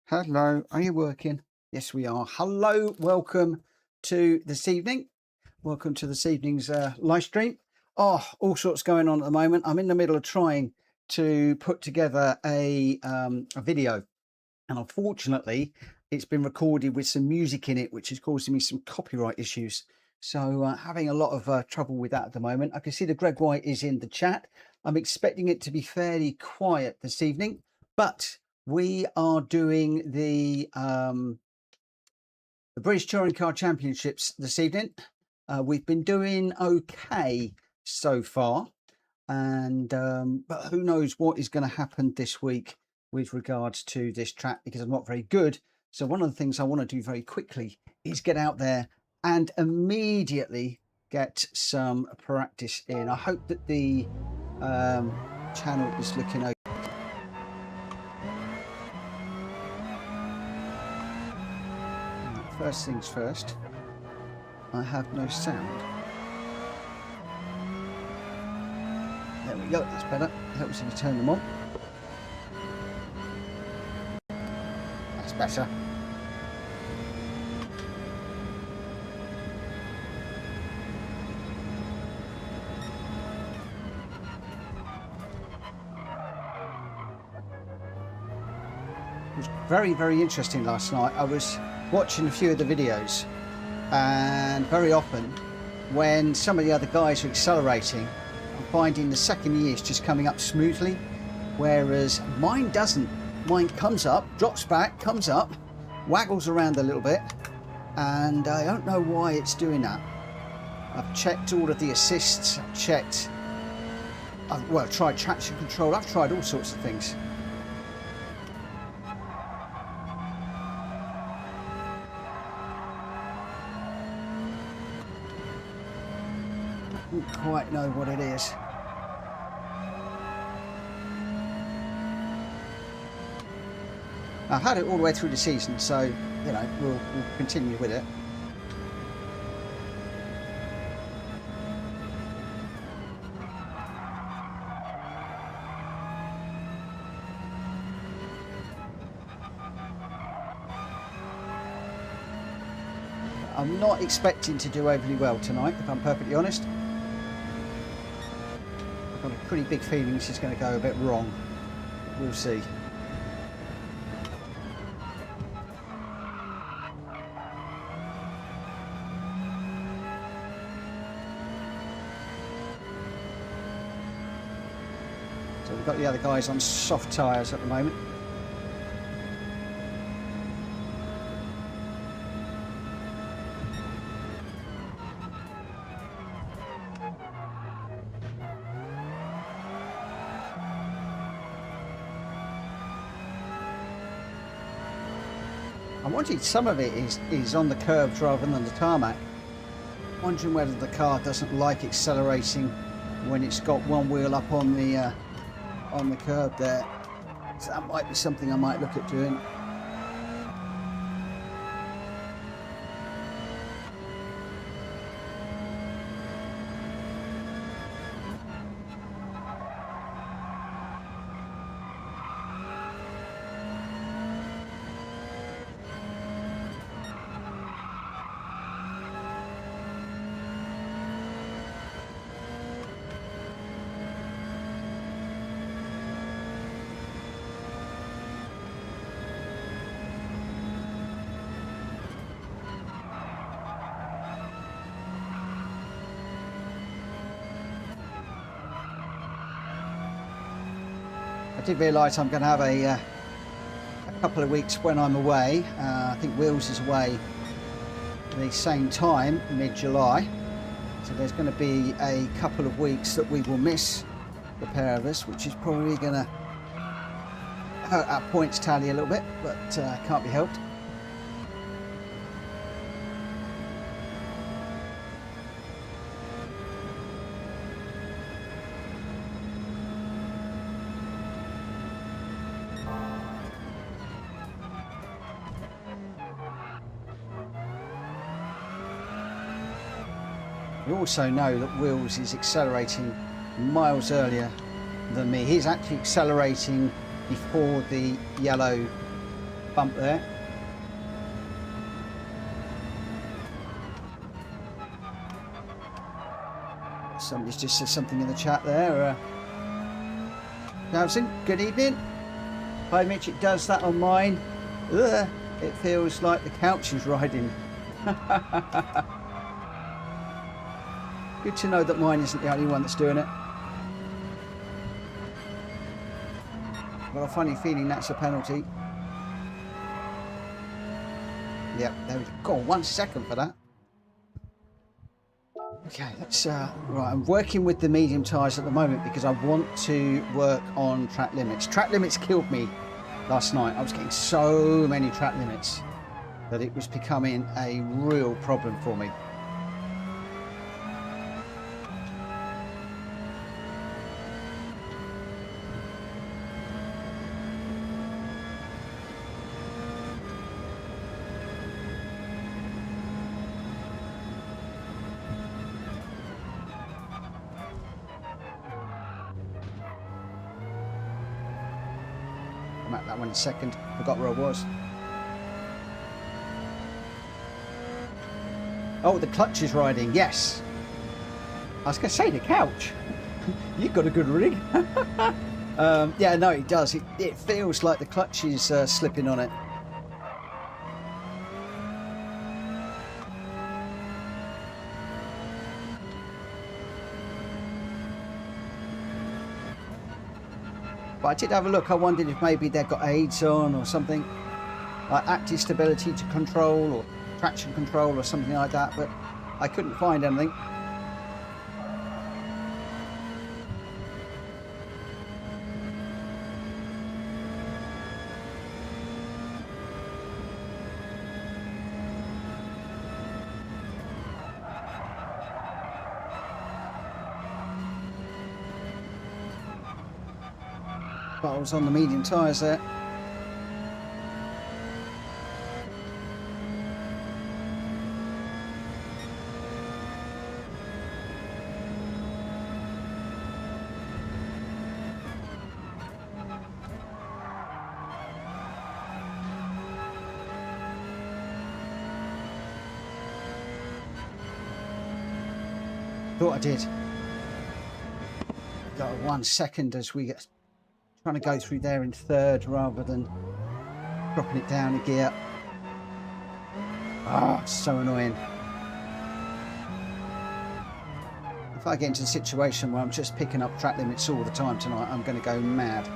Hello, are you working? Yes, we are. Hello, welcome to this evening. Welcome to this evening's live stream. Oh, all sorts going on at the moment. I'm in the middle of trying to put together a video, and unfortunately, it's been recorded with some music in it, which is causing me some copyright issues. So having a lot of trouble with that at the moment. I can see the Gr.x is in the chat. I'm expecting it to be fairly quiet this evening, but we are doing the British Touring Car Championships this evening. We've been doing okay so far, and but who knows what is going to happen this week with regards to this track, because I'm not very good. So one of the things I want to do very quickly is get out there and immediately get some practice in. I hope that the channel is looking okay. First things first, I have no sound. There we go, that's better. Helps if you turn them on. That's better. It was very, very interesting last night. I was watching a few of the videos, and very often when some of the other guys are accelerating, I'm finding the second gear is just coming up smoothly, whereas mine doesn't. Mine comes up, drops back, comes up, waggles around a little bit, and I don't know why it's doing that. I've checked all of the assists, I've checked, well, tried traction control, I've tried all sorts of things. I don't quite know what it is. I've had it all the way through the season, so you know we'll continue with it. I'm not expecting to do overly well tonight, if I'm perfectly honest. I've got a pretty big feeling this is going to go a bit wrong. We'll see. So we've got the other guys on soft tyres at the moment. I'm wondering some of it is on the curbs rather than the tarmac. Wondering whether the car doesn't like accelerating when it's got one wheel up on the curb there. So that might be something I might look at doing. I did realise I'm going to have a couple of weeks when I'm away. I think Wills is away at the same time, mid-July. So there's going to be a couple of weeks that we will miss, the pair of us, which is probably going to hurt our points tally a little bit, but can't be helped. You also know that Wills is accelerating miles earlier than me. He's actually accelerating before the yellow bump there. Somebody's just said something in the chat there. Nelson, good evening. Hi Mitch, it does that on mine. Ugh, it feels like the couch is riding. Good to know that mine isn't the only one that's doing it. Got a funny feeling that's a penalty. Yep, there we go. God, 1 second for that. Okay, that's right. I'm working with the medium tyres at the moment because I want to work on track limits. Track limits killed me last night. I was getting so many track limits that it was becoming a real problem for me. I'm at that one in a second. Forgot where I was. Oh, the clutch is riding. Yes. I was going to say the couch. You've got a good rig. Yeah, no, it does. It feels like the clutch is slipping on it. But I did have a look. I wondered if maybe they've got aids on or something, like active stability to control or traction control or something like that, but I couldn't find anything. But I was on the medium tyres there. Thought I did. Got 1 second as we get trying to go through there in third rather than dropping it down a gear. Ah, oh, so annoying. If I get into a situation where I'm just picking up track limits all the time tonight, I'm going to go mad.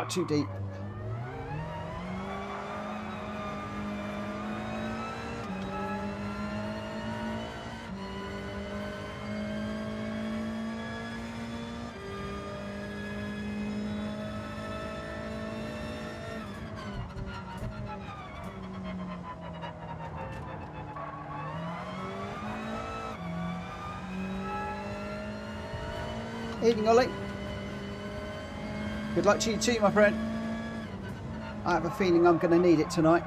Too deep. Evening, Ollie. Good luck to you too, my friend. I have a feeling I'm going to need it tonight.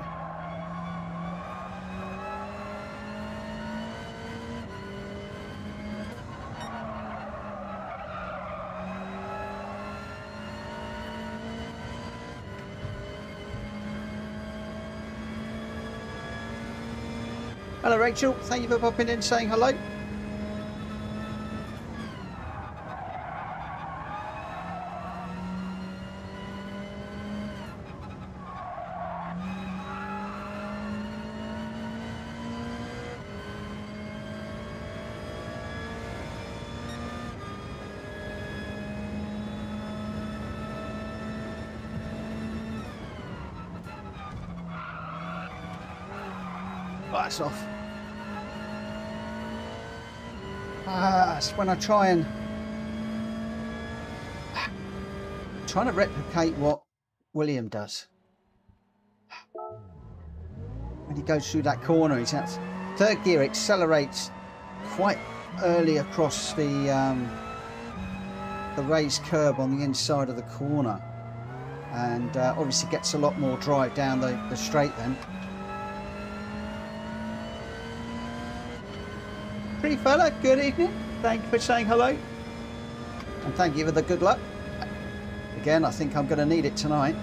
Hello, Rachel. Thank you for popping in, saying hello. Oh, that's off. That's when I trying to replicate what William does. When he goes through that corner, he's at third gear, accelerates quite early across the raised curb on the inside of the corner, and obviously gets a lot more drive down the straight then. Pretty fella, good evening. Thank you for saying hello. And thank you for the good luck. Again, I think I'm going to need it tonight.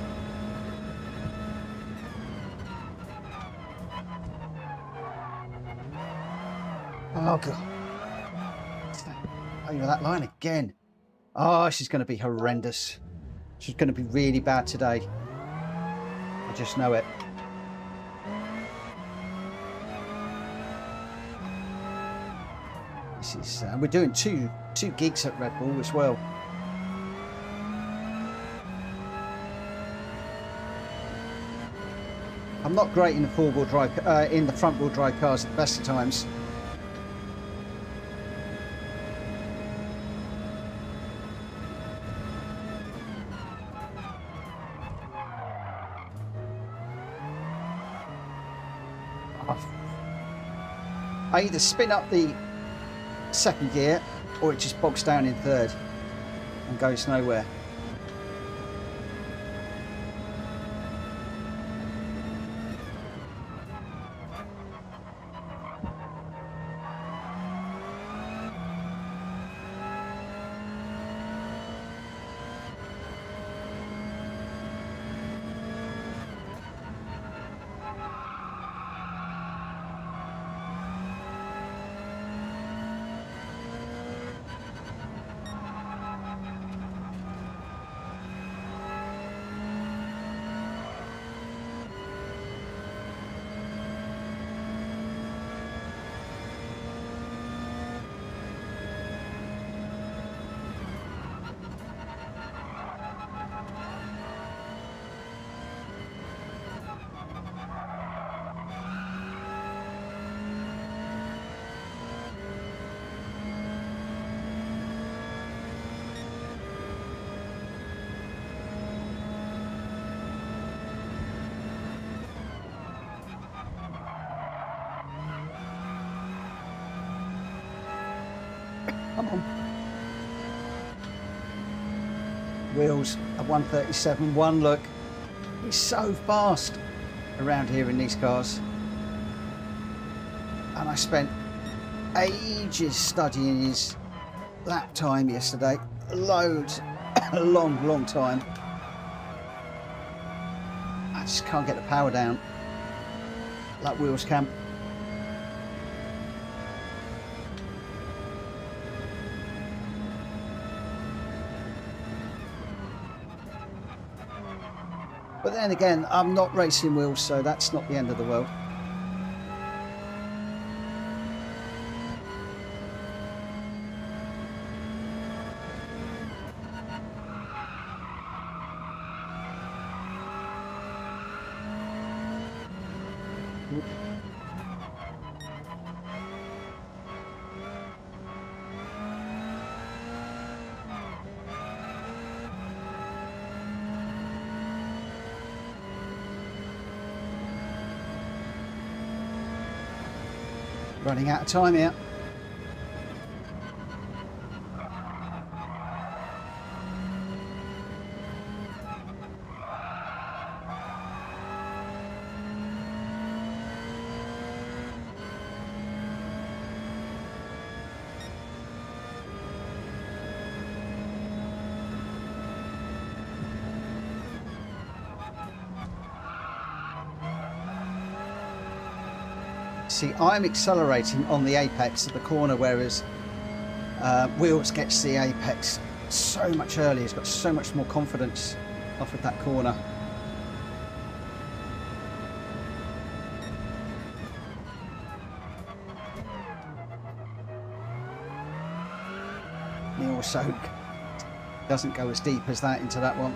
Oh, God. Over that line again. Oh, she's going to be horrendous. She's going to be really bad today. I just know it. This is, we're doing two gigs at Red Bull as well. I'm not great in the four-wheel drive, in the front-wheel drive cars at the best of times. I either spin up the second gear or it just bogs down in third and goes nowhere. Come on. Wheels at 137. One look. He's so fast around here in these cars. And I spent ages studying his lap time yesterday. Loads. A long time. I just can't get the power down like Wheels can. But then again, I'm not racing Wheels, so that's not the end of the world. Running out of time here. See, I'm accelerating on the apex of the corner, whereas Wheels gets the apex so much earlier. He's got so much more confidence off of that corner. He also doesn't go as deep as that into that one.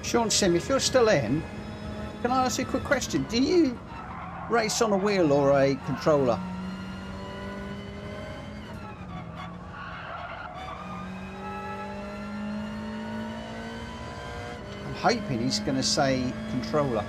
Sean Sim, if you're still in, can I ask you a quick question? Do you race on a wheel or a controller? I'm hoping he's going to say controller.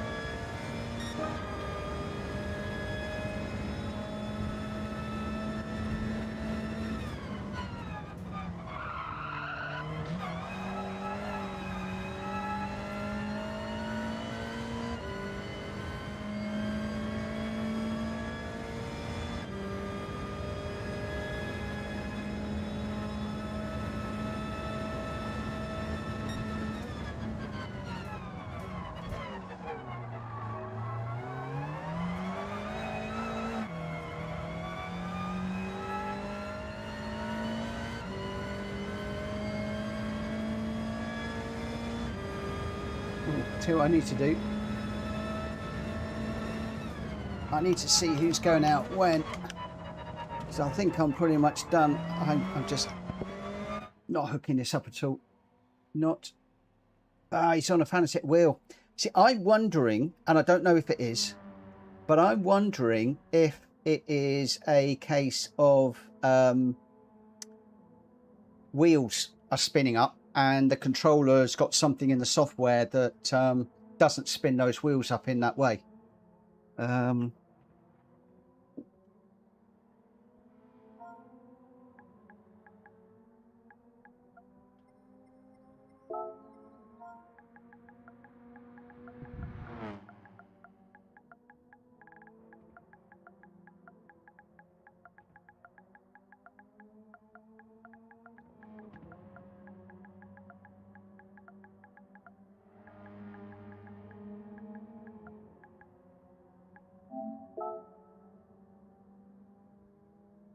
Tell you what I need to do. I need to see who's going out when. So I think I'm pretty much done. I'm just not hooking this up at all. Not. He's on a Fanatec wheel. See, I'm wondering, and I don't know if it is, but I'm wondering if it is a case of wheels are spinning up and the controller's got something in the software that doesn't spin those wheels up in that way.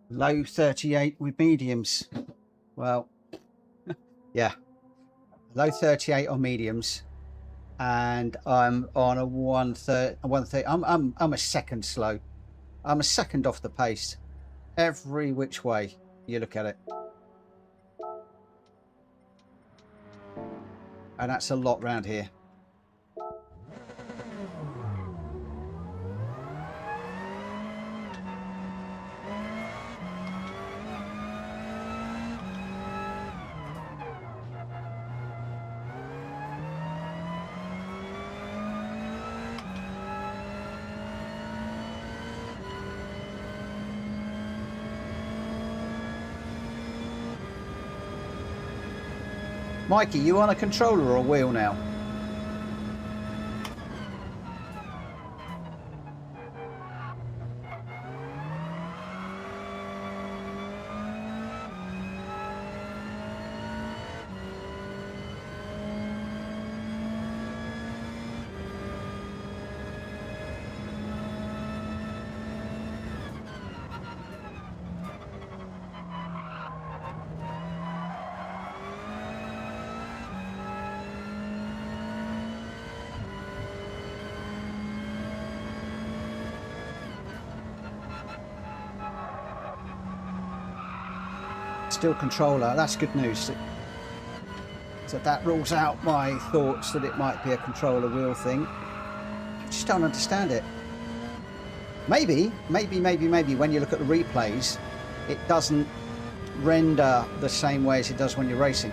Low 38 with mediums. Well, yeah, low 38 on mediums, and I'm on a 130. I'm a second slow. I'm a second off the pace, every which way you look at it, and that's a lot round here. Mikey, you on a controller or a wheel now? Still controller. That's good news. So that rules out my thoughts that it might be a controller wheel thing. I just don't understand it. Maybe when you look at the replays, it doesn't render the same way as it does when you're racing.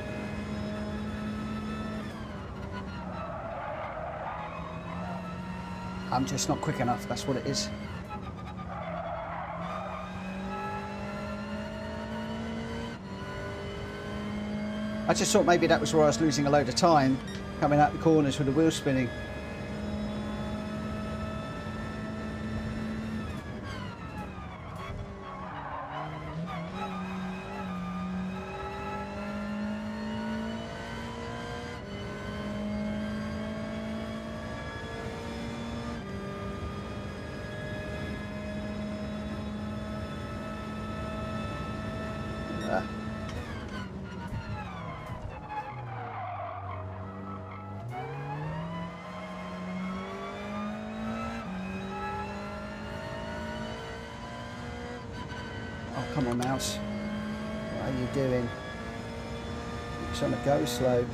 I'm just not quick enough, that's what it is. I just thought maybe that was where I was losing a load of time coming out the corners with the wheel spinning. Oh, come on, mouse. What are you doing? You're trying to go slow.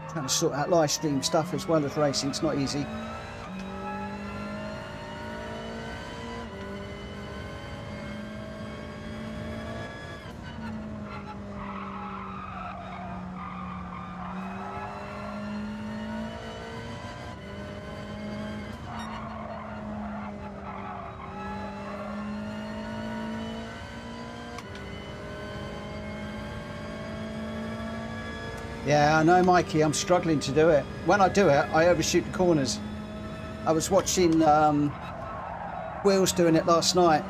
Trying to sort out live stream stuff as well as racing. It's not easy. Yeah, I know, Mikey, I'm struggling to do it. When I do it, I overshoot the corners. I was watching Wheels doing it last night.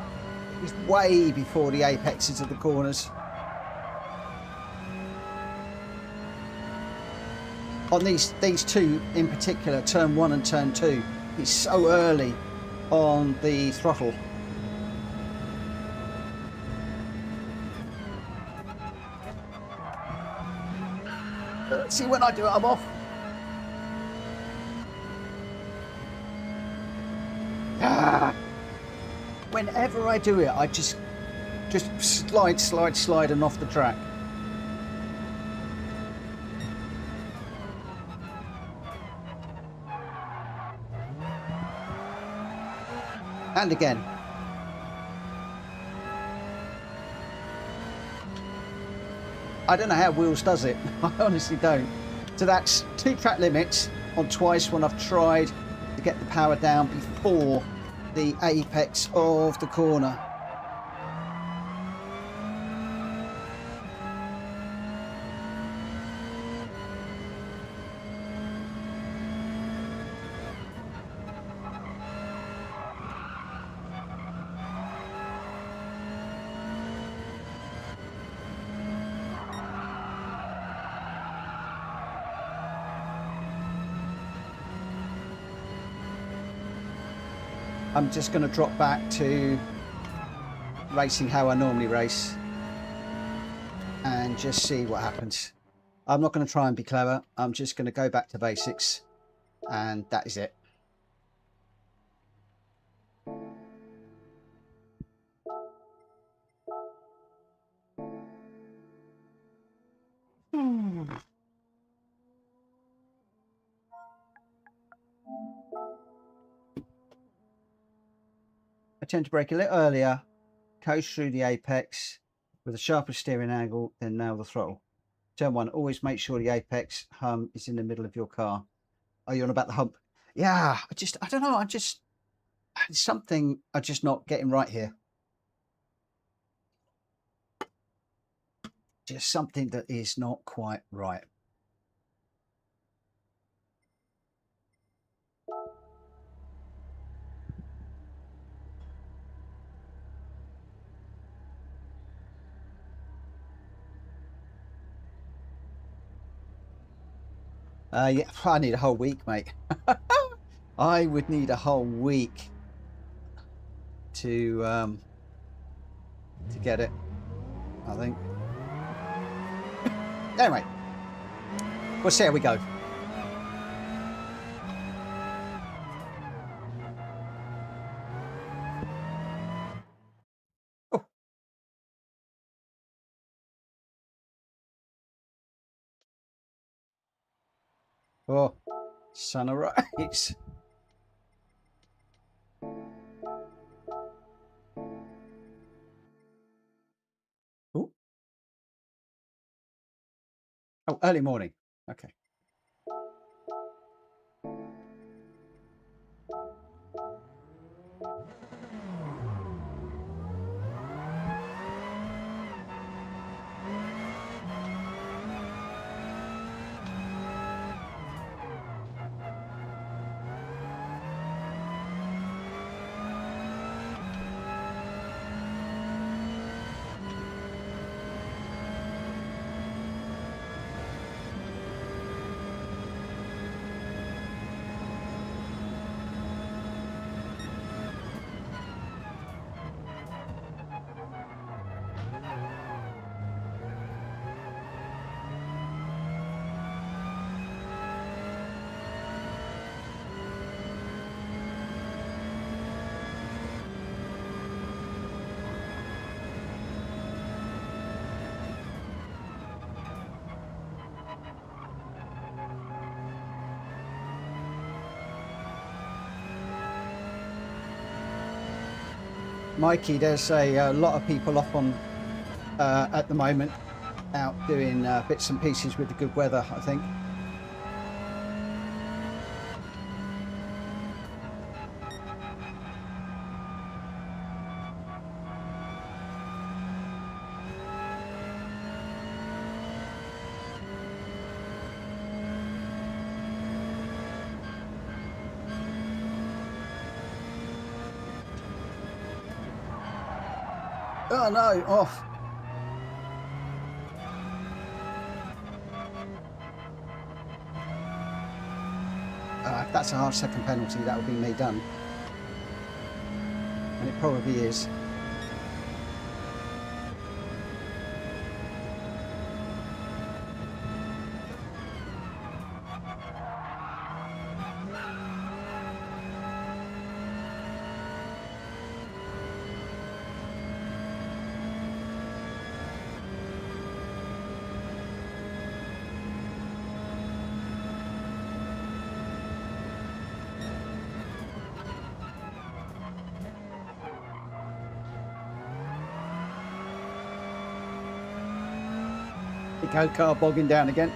It was way before the apexes of the corners. On these two in particular, turn 1 and turn 2, he's so early on the throttle. See, when I do it, I'm off. Whenever I do it, I just slide and off the track. And again. I don't know how Wheels does it. I honestly don't. So that's 2 track limits on twice when I've tried to get the power down before the apex of the corner. I'm just going to drop back to racing how I normally race and just see what happens. I'm not going to try and be clever. I'm just going to go back to basics, and that is it. I tend to brake a little earlier, coast through the apex with a sharper steering angle, then nail the throttle. Turn 1, always make sure the apex hum is in the middle of your car. Are you on about the hump? Yeah, I don't know, it's something I'm just not getting right here. Just something that is not quite right. Yeah, I need a whole week, mate. I would need a whole week to get it, I think. Anyway, we'll see how we go. Oh. Oh, sunrise. Ooh. Oh, early morning. Okay. Mikey, there's a lot of people off on at the moment, out doing bits and pieces with the good weather, I think. Oh no, off. If that's a half-second penalty, that would be me done. And it probably is. Go car bogging down again.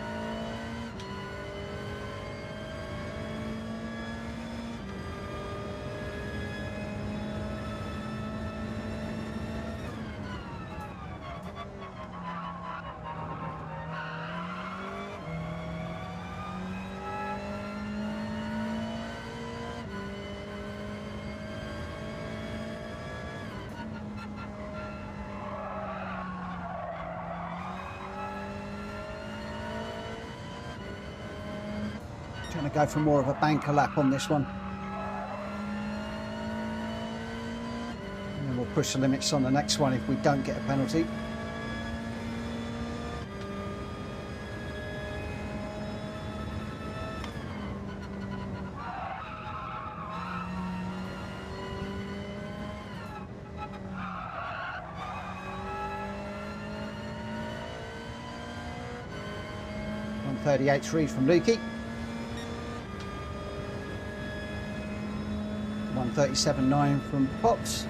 Trying to go for more of a banker lap on this one. And then we'll push the limits on the next one if we don't get a penalty. .138.3 from Lukey. 137.9 from Pops.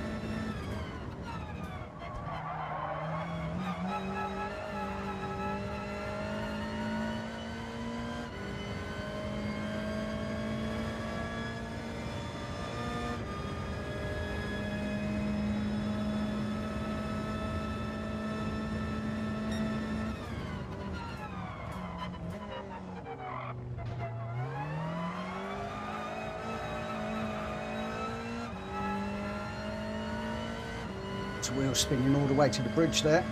Wheel spinning all the way to the bridge there.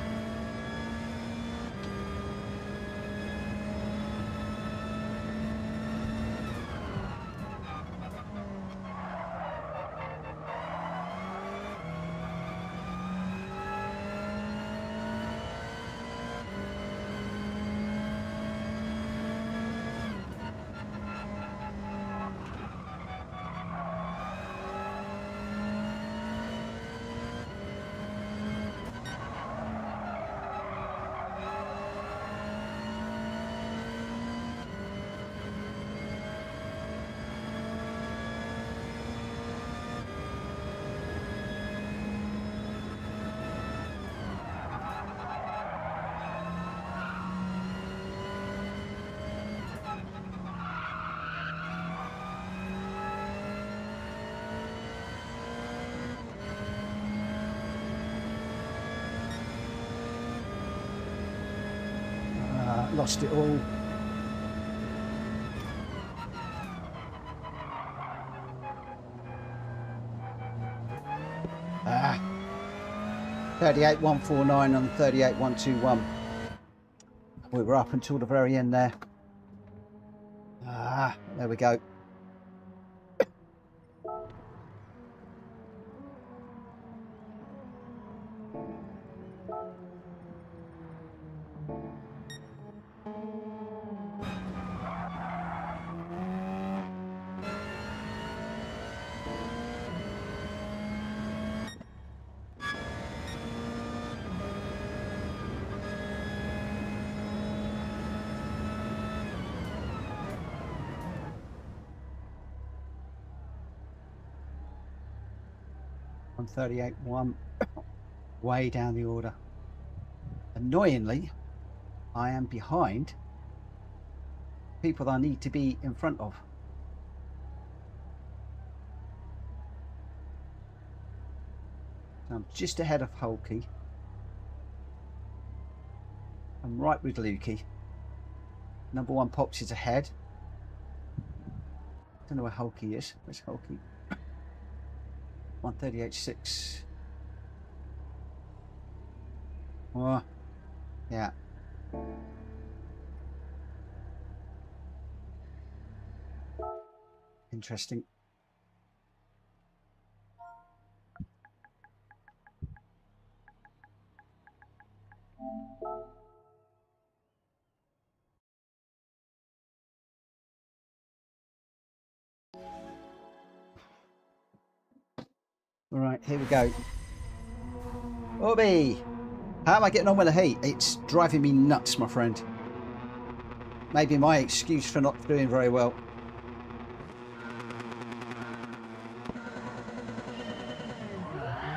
lost it all. Ah. 38.149 and 38.121. We were up until the very end there. Ah, there we go. On 38.1, way down the order. Annoyingly, I am behind people that I need to be in front of. So I'm just ahead of Hulky. I'm right with Lukey. Number one Pops is ahead. Don't know where Hulky is. Where's Hulky? 138.6. Oh, yeah. Interesting. All right, here we go. Obi, how am I getting on with the heat? It's driving me nuts, my friend. Maybe my excuse for not doing very well.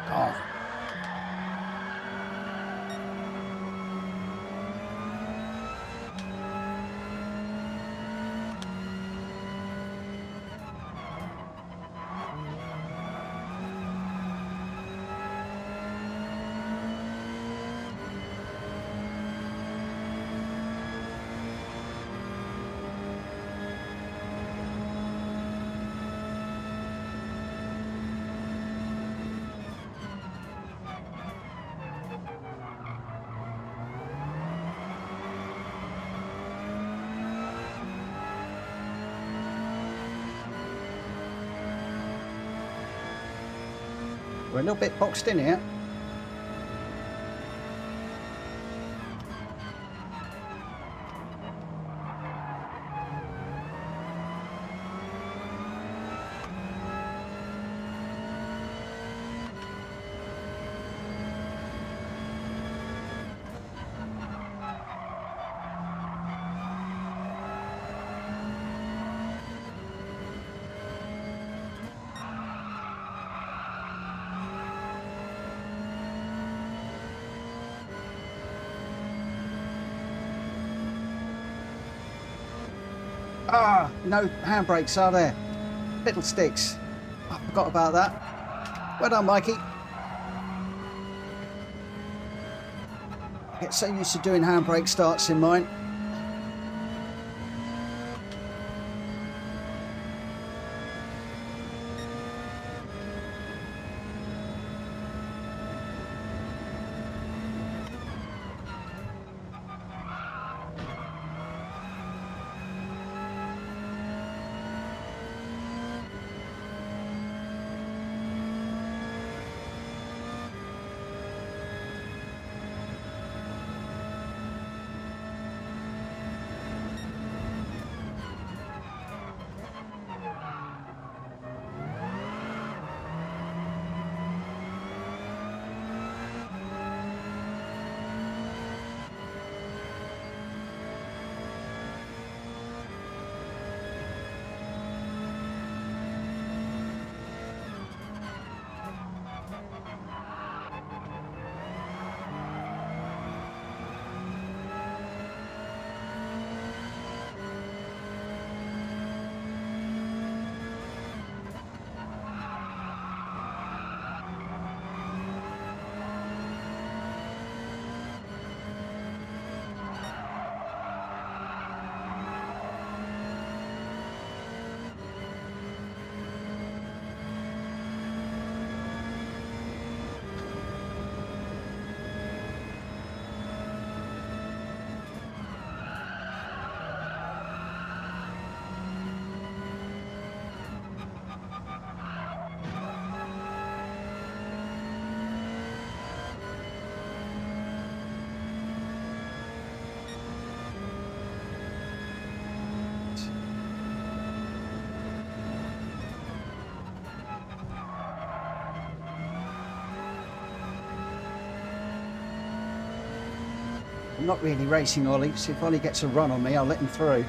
Oh. We're a little bit boxed in here. Ah, no handbrakes are there. Fiddlesticks. I forgot about that. Well done, Mikey. I get so used to doing handbrake starts in mine. I'm not really racing Ollie, so if Ollie gets a run on me, I'll let him through.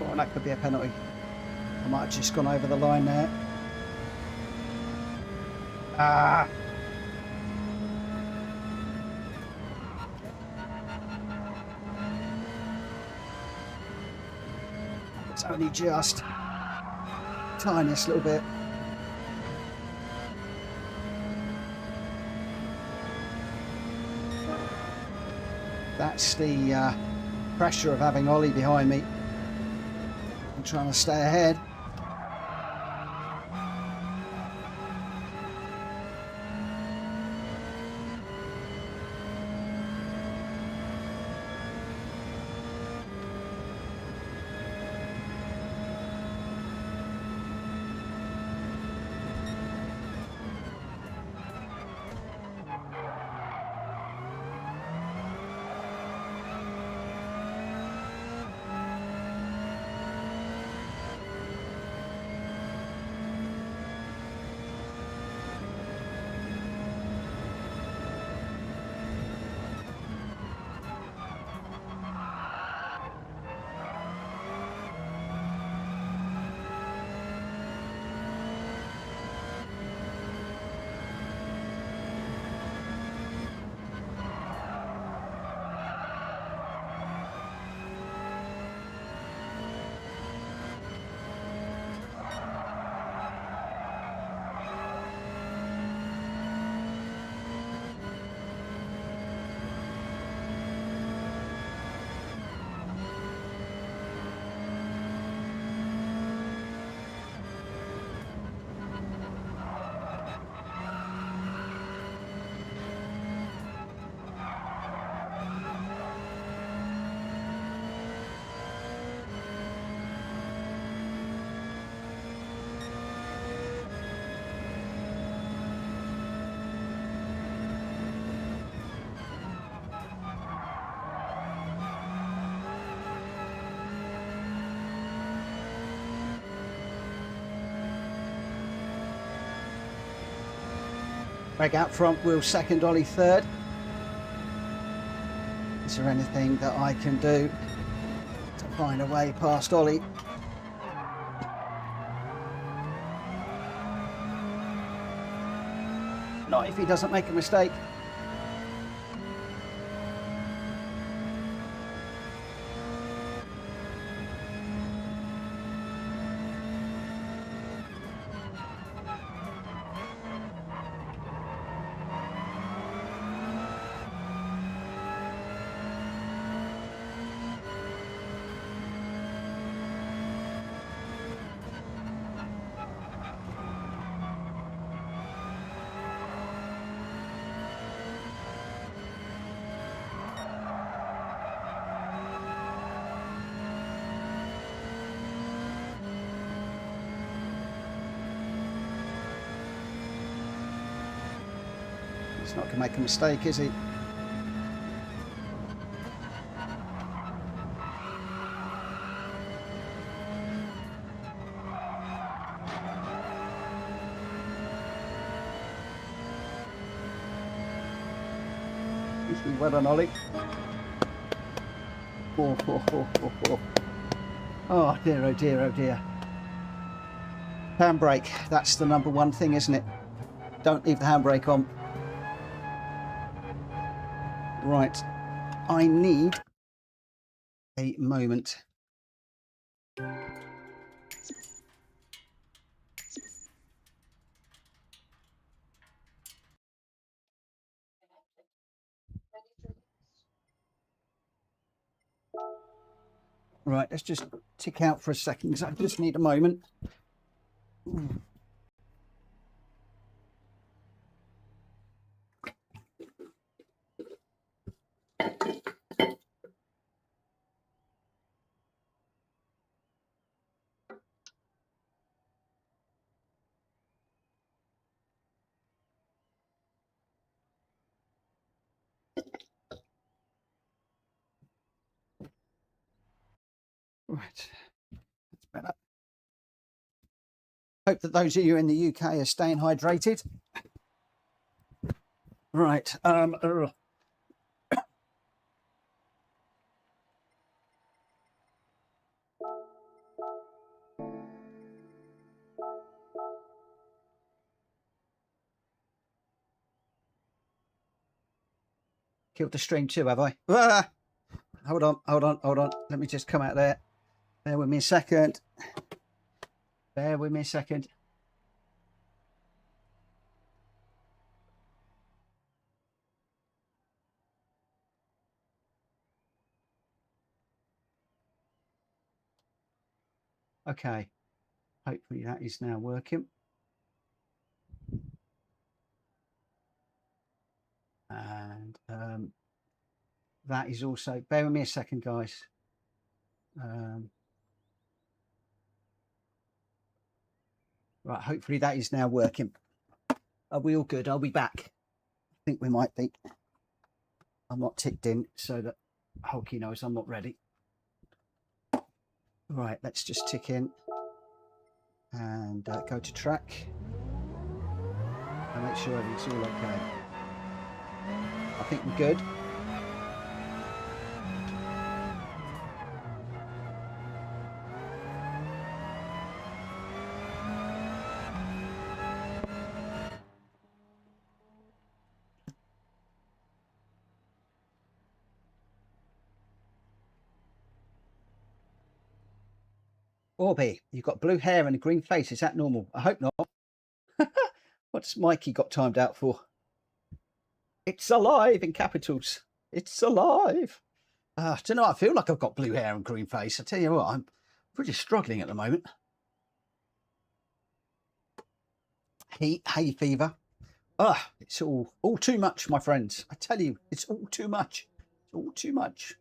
Oh, that could be a penalty. I might have just gone over the line there. Ah! It's only just tiniest little bit. That's the pressure of having Ollie behind me. I'm trying to stay ahead. Greg out front, Will second, Ollie third. Is there anything that I can do to find a way past Ollie? Not if he doesn't make a mistake. He's not going to make a mistake, is he? Well done, Ollie. Oh dear, oh dear, oh dear. Handbrake, that's the number one thing, isn't it? Don't leave the handbrake on. Right, I need a moment. Right, let's just tick out for a second because I just need a moment. Right, that's better. Hope that those of you in the UK are staying hydrated. Right, killed the stream too, have I? Ah! Hold on. Let me just come out there. Bear with me a second. Bear with me a second. Okay. Hopefully that is now working. And that is also, bear with me a second, guys. Right, hopefully that is now working. Are we all good? Are we back? I think we might be. I'm not ticked in so that Hulky knows I'm not ready. Right, let's just tick in and go to track and make sure everything's all okay. I think we're good. Orby, you've got blue hair and a green face. Is that normal? I hope not. What's Mikey got timed out for? It's alive in capitals. It's alive. I don't know. I feel like I've got blue hair and green face. I tell you what, I'm pretty struggling at the moment. Heat, hay fever. It's all too much, my friends. I tell you, it's all too much. It's all too much.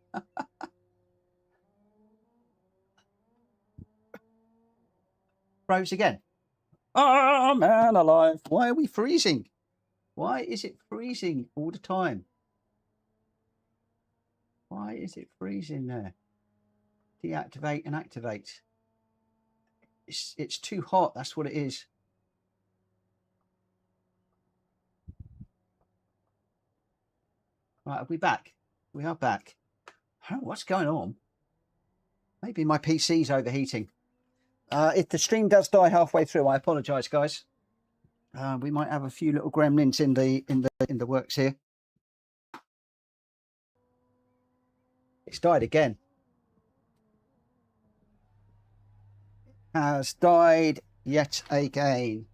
Froze again. Oh, man alive. Why are we freezing? Why is it freezing all the time? Why is it freezing there? Deactivate and activate. It's too hot. That's what it is. Right, are we back? We are back. Oh, what's going on? Maybe my PC's overheating. If the stream does die halfway through, I apologise, guys. We might have a few little gremlins in the works here. It's died again. Has died yet again.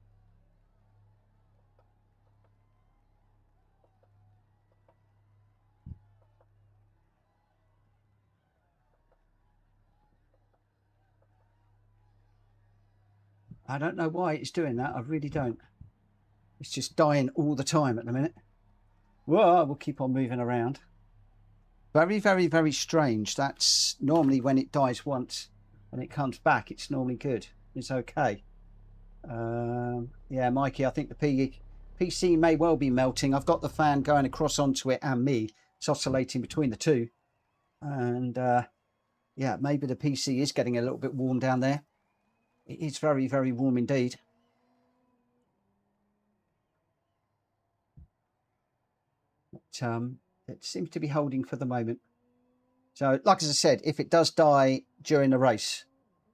I don't know why it's doing that. I really don't. It's just dying all the time at the minute. Well, we'll keep on moving around. Very, very, very strange. That's normally when it dies once and it comes back, it's normally good. It's okay. Yeah, Mikey, I think the PC may well be melting. I've got the fan going across onto it and me. It's oscillating between the two. And yeah, maybe the PC is getting a little bit warm down there. It is very, very warm indeed. But, it seems to be holding for the moment. So, like as I said, if it does die during the race,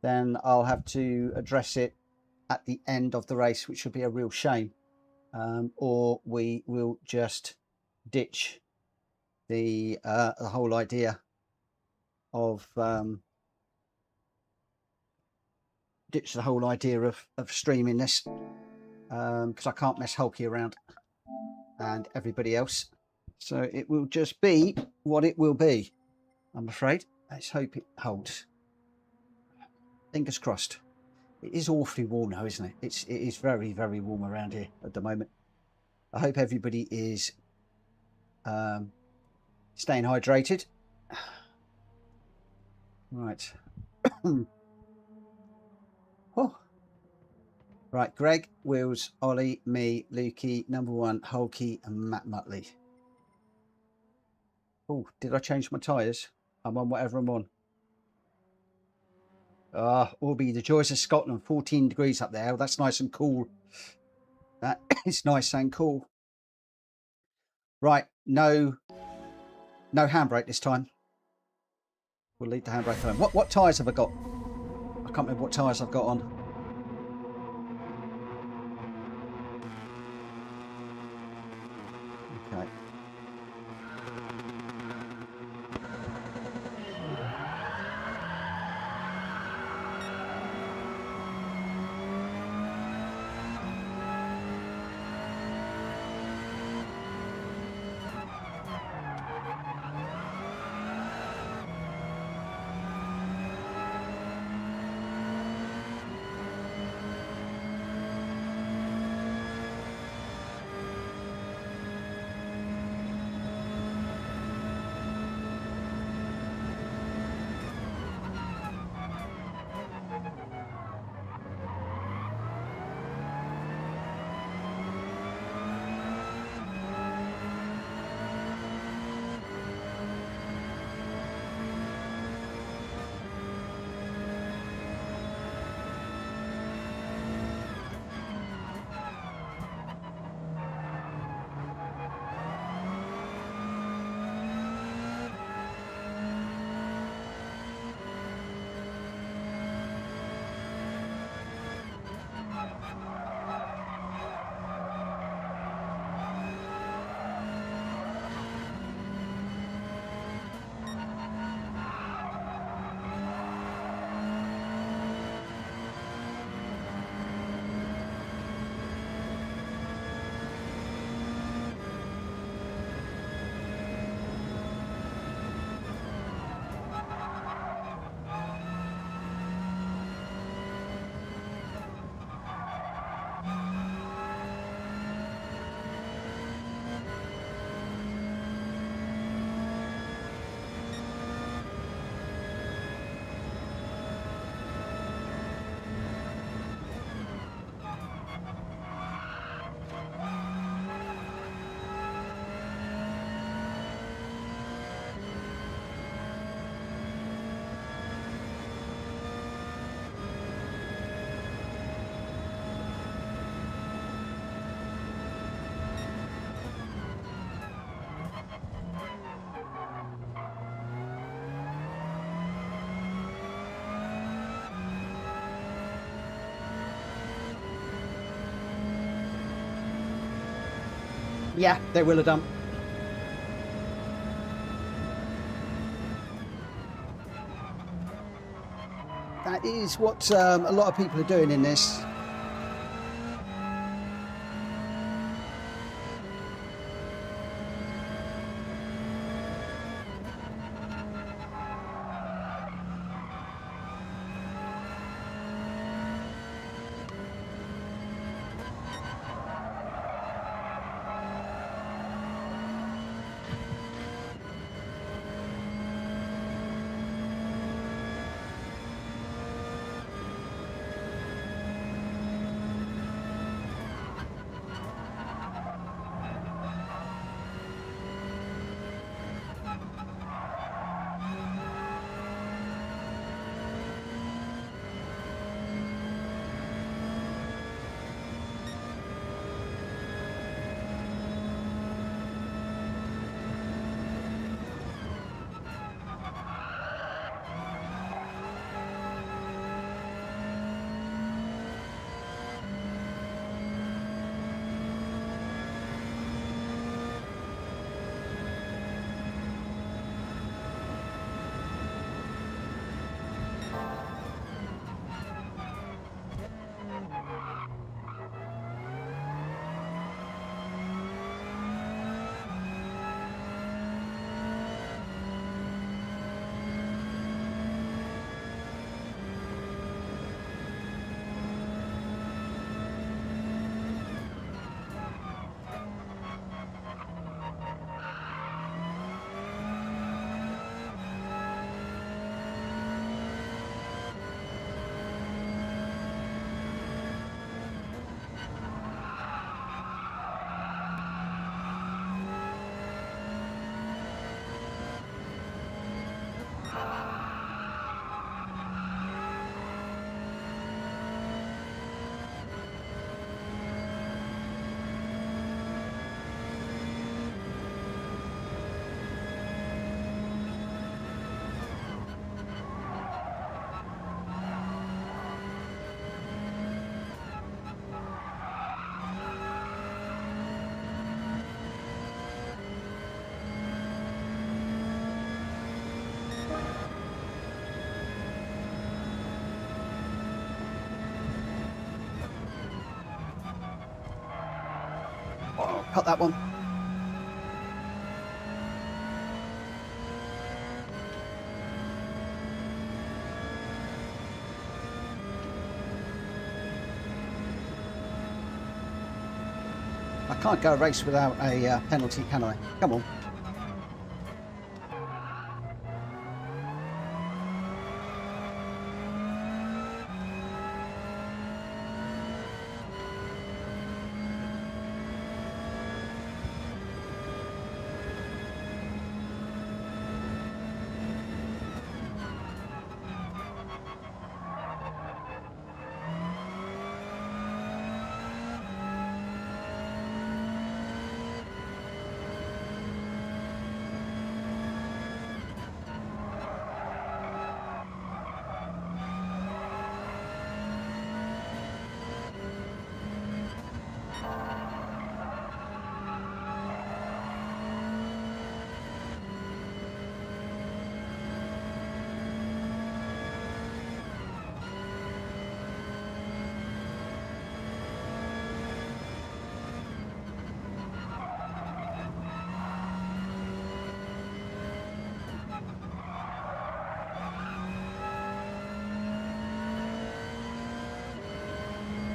then I'll have to address it at the end of the race, which would be a real shame. Or we will just ditch the whole idea of streaming this, because I can't mess Hulky around and everybody else. So it will just be what it will be, I'm afraid. Let's hope it holds. Fingers crossed. It is awfully warm now, isn't it? It is very, very warm around here at the moment. I hope everybody is staying hydrated. Right. Oh. Right, Greg, Wills, Ollie, me, Lukey, number one, Hulky, and Matt Mutley. Oh, did I change my tyres? I'm on whatever I'm on. Orby, the joys of Scotland, 14 degrees up there. That's nice and cool. That is nice and cool. Right, no handbrake this time. We'll leave the handbrake on. What tyres have I got? I can't remember what tyres I've got on. Okay. Yeah, they will have done. That is what a lot of people are doing in this. cut that one. I can't go a race without a penalty, can I? Come on.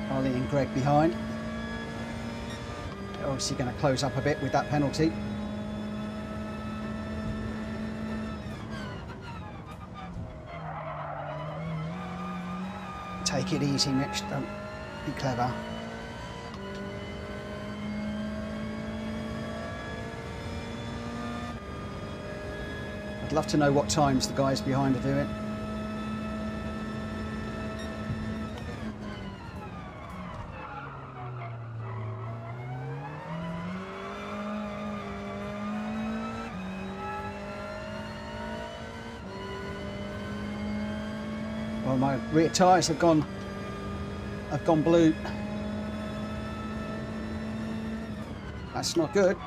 Ollie and Greg behind. They're obviously going to close up a bit with that penalty. Take it easy, Mitch. Don't be clever. I'd love to know what times the guys behind are doing. Well, my rear tyres have gone blue. That's not good.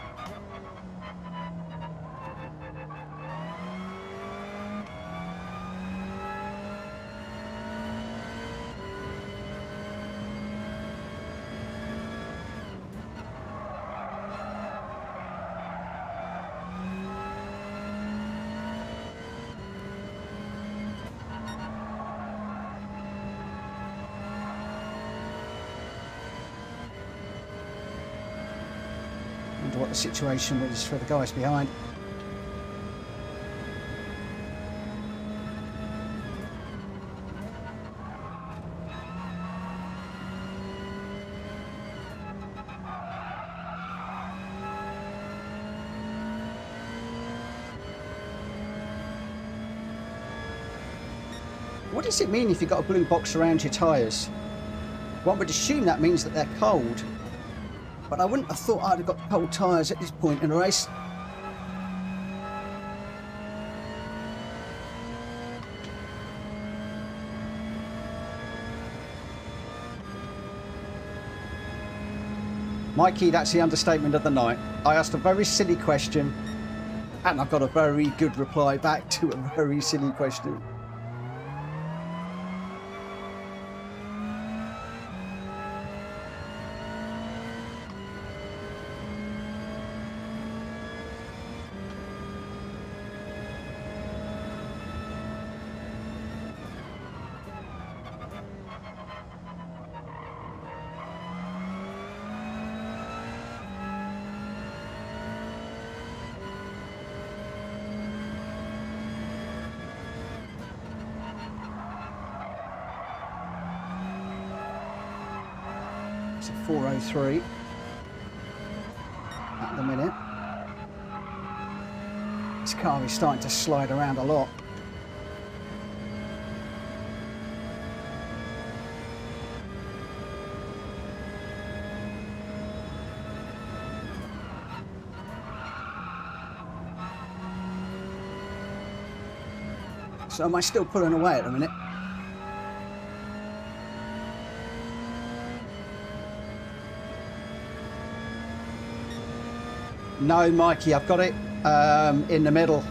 What the situation was for the guys behind. What does it mean if you've got a blue box around your tyres? One would assume that means that they're cold. But I wouldn't have thought I'd have got cold tyres at this point in the race. Mikey, that's the understatement of the night. I asked a very silly question and I got a very good reply back to a very silly question. It's a 4:03 at the minute. This car is starting to slide around a lot. So am I still pulling away at the minute? No, Mikey, I've got it in the middle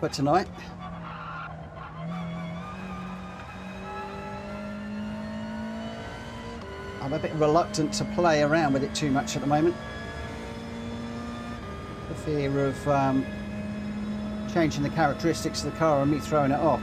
for tonight. I'm a bit reluctant to play around with it too much at the moment. The fear of changing the characteristics of the car and me throwing it off.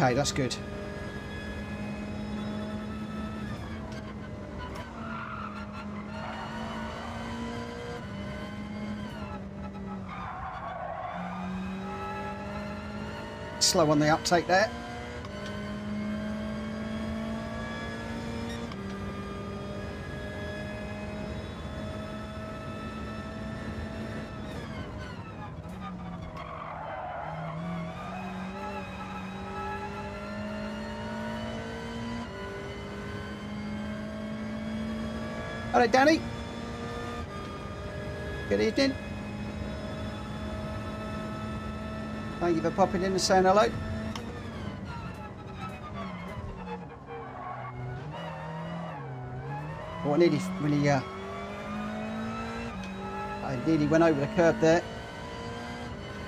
Okay, that's good. Slow on the uptake there. Hello, Danny. Good evening. Thank you for popping in and saying hello. Oh, I nearly went over the curb there.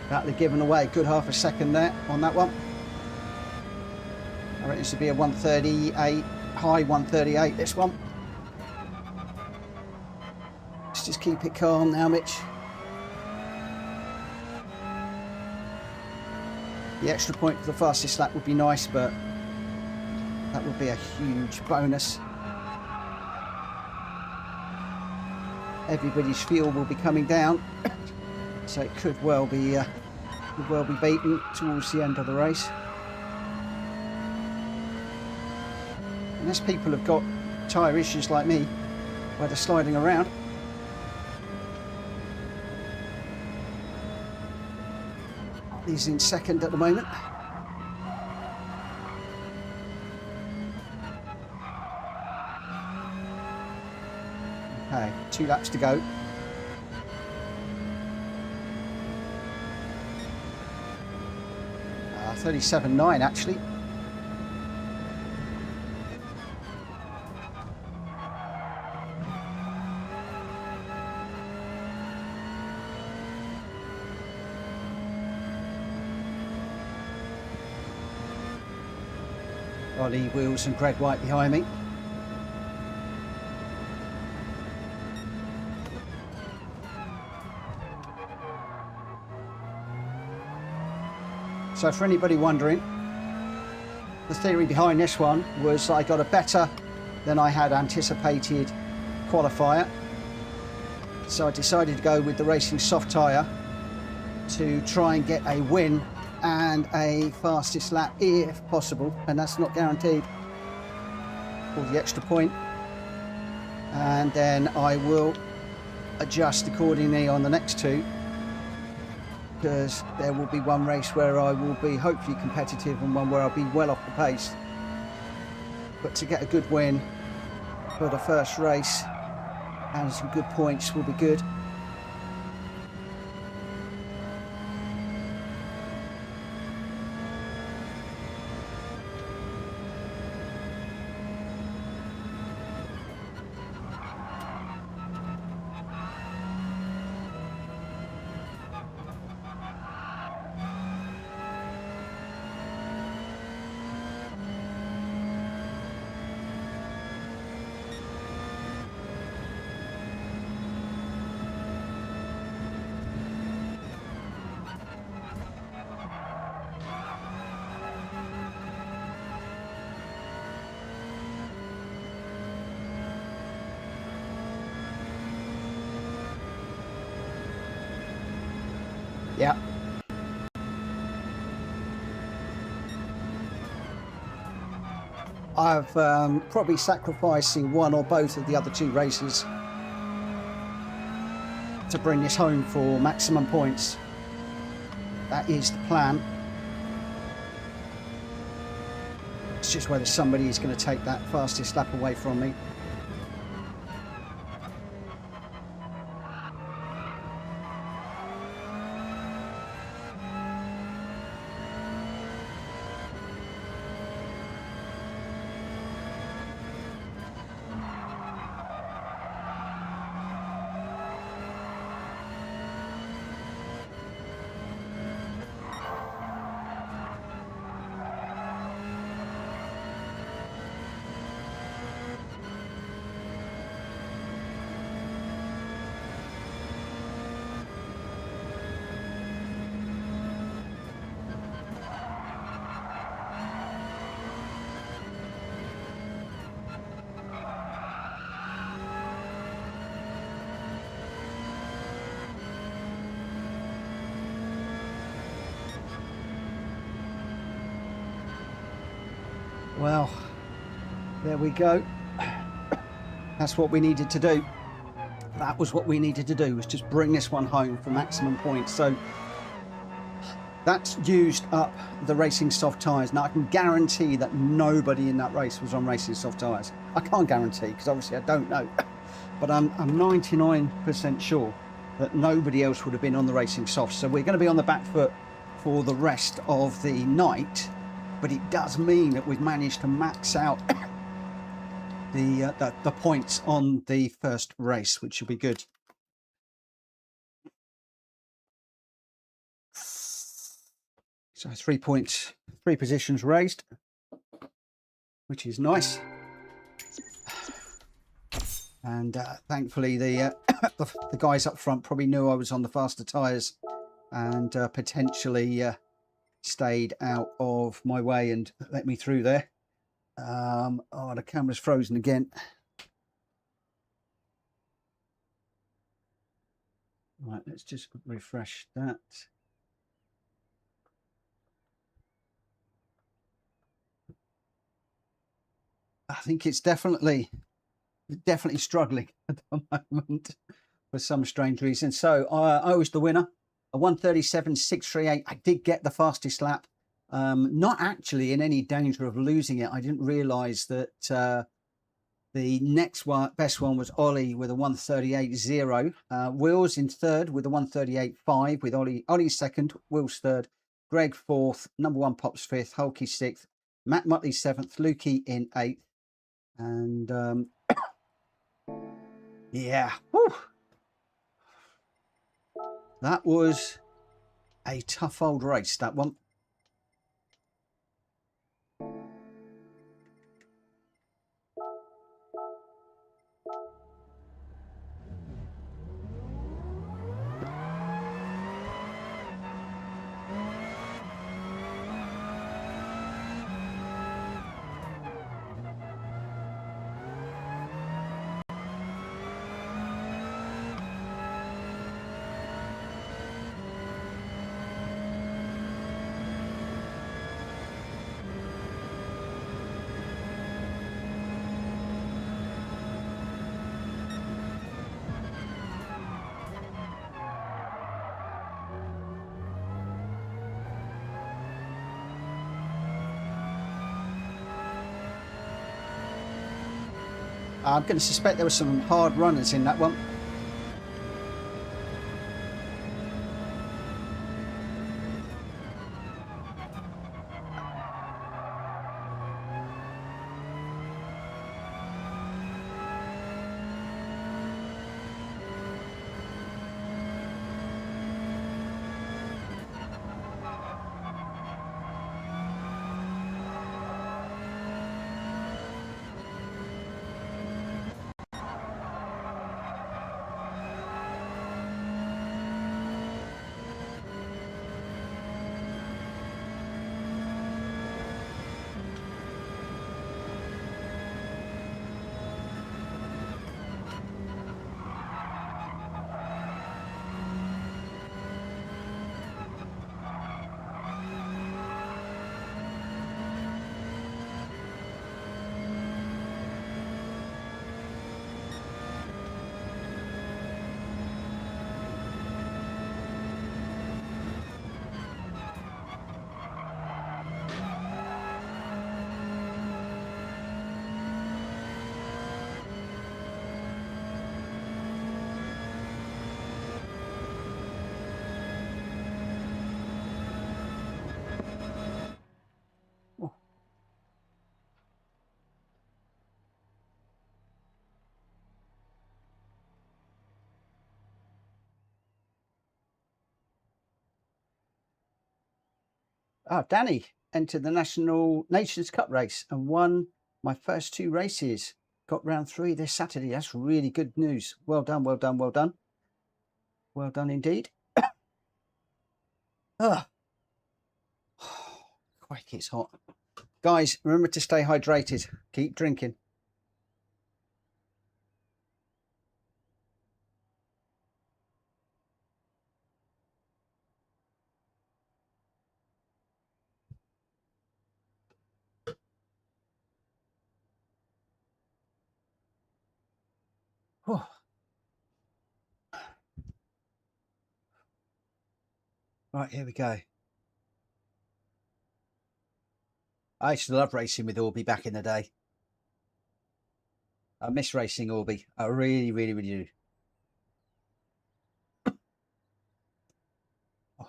About to give away a good half a second there on that one. I reckon this would be a 138, high 138, this one. Let's just keep it calm now, Mitch. The extra point for the fastest lap would be nice, but that would be a huge bonus. Everybody's fuel will be coming down, so it could well be beaten towards the end of the race. Unless people have got tyre issues like me, where they're sliding around. He's in second at the moment. Okay, 2 laps to go. Uh, 37.9 actually. Ollie Wheels and Greg White behind me. So for anybody wondering, the theory behind this one was I got a better than I had anticipated qualifier. So I decided to go with the racing soft tyre to try and get a win and a fastest lap if possible, and that's not guaranteed, for the extra point. And then I will adjust accordingly on the next two, because there will be one race where I will be hopefully competitive and one where I'll be well off the pace. But to get a good win for the first race and some good points will be good. Yeah. I've probably sacrificing one or both of the other 2 races to bring this home for maximum points. That is the plan. It's just whether somebody is going to take that fastest lap away from me. Well, there we go. That's what we needed to do. That was what we needed to do, was just bring this one home for maximum points. So that's used up the racing soft tyres. Now I can guarantee that nobody in that race was on racing soft tyres. I can't guarantee because obviously I don't know, but I'm 99% sure that nobody else would have been on the racing softs. So we're going to be on the back foot for the rest of the night, but it does mean that we've managed to max out the points on the first race, which will be good. So 3 points, 3 positions raised, which is nice. And thankfully the guys up front probably knew I was on the faster tyres and potentially stayed out of my way and let me through there. Oh, the camera's frozen again. Right, let's just refresh that. I think it's definitely struggling at the moment for some strange reason. So I was the winner, a 1:37.638. I did get the fastest lap. Not actually in any danger of losing it. I didn't realise that the next best one was Ollie with a 1:38.0. Will's in third with a 1:38.5 with Ollie second, Will's third, Greg fourth, number 1 Pops fifth, Hulky sixth, Matt Muttley seventh, Lukey in eighth. And yeah, whew. That was a tough old race, that one. I'm going to suspect there were some hard runners in that one. Oh, Danny entered the Nations Cup race and won my first 2 races. Got round 3 this Saturday. That's really good news. Well done, well done, well done. Well done indeed. Quite, it's hot. Guys, remember to stay hydrated. Keep drinking. Oh. Right, here we go. I used to love racing with Orby back in the day. I miss racing Orby. I really, really, really do. Oh.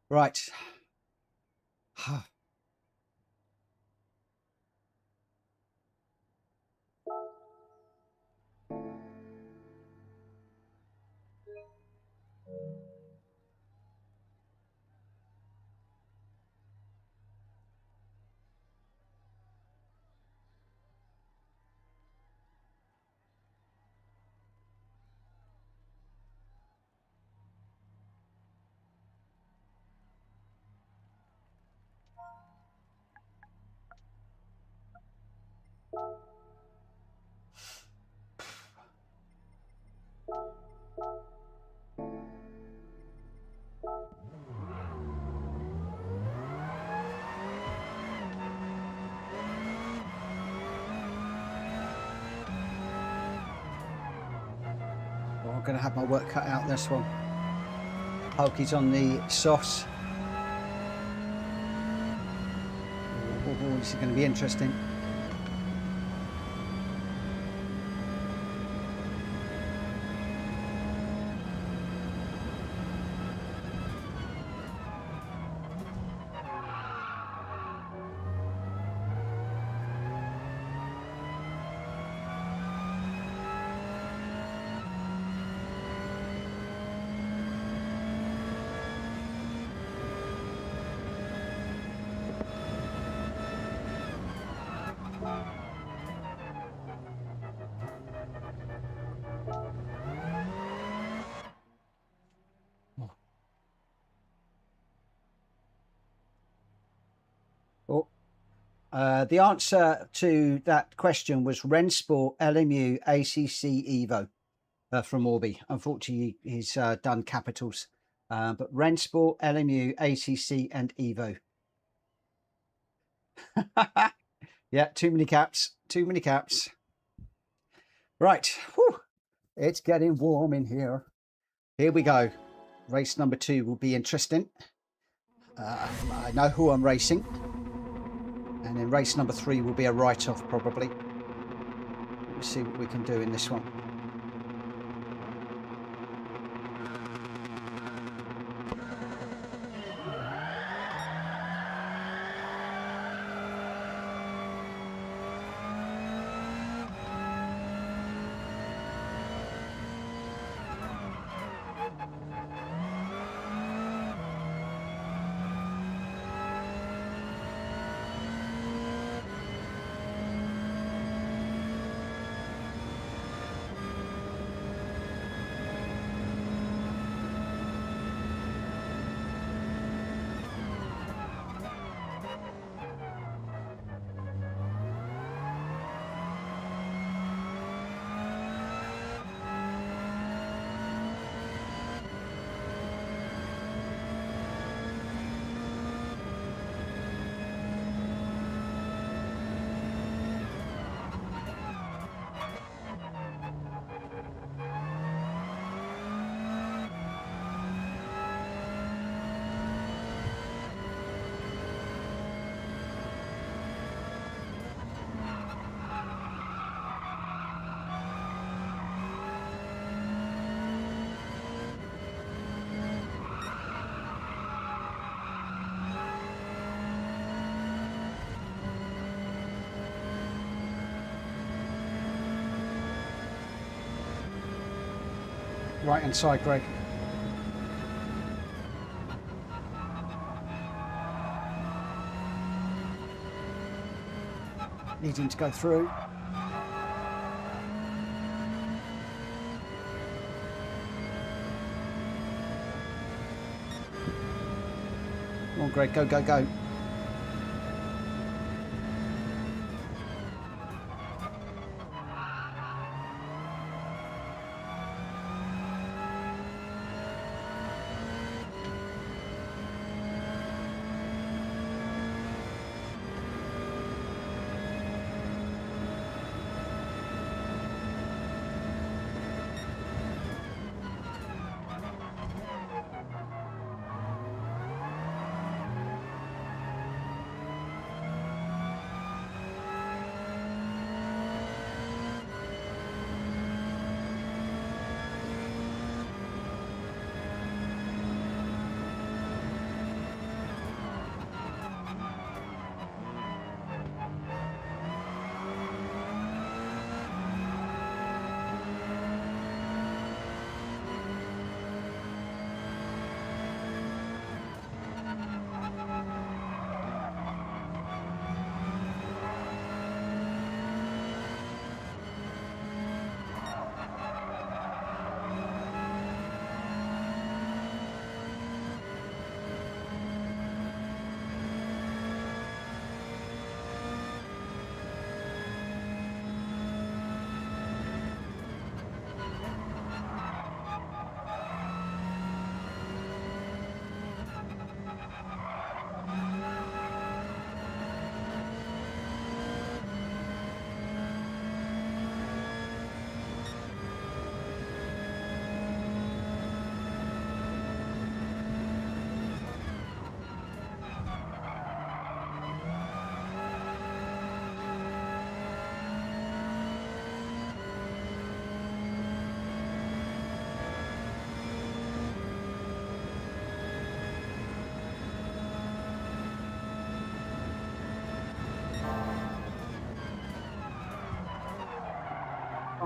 Right. I'm going to have my work cut out this one. Hulky's on the softs. Oh, this is going to be interesting. Oh, the answer to that question was Rensport LMU ACC Evo from Orby. Unfortunately, he's done capitals, but Rensport LMU ACC and Evo. Yeah, too many caps. Too many caps. Right. Whew. It's getting warm in here. Here we go. Race number 2 will be interesting. I know who I'm racing. And then race number 3 will be a write-off probably. Let's see what we can do in this one. Right hand side, Greg. needing to go through. Come on, Greg, go, go, go.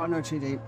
Oh, no, too deep.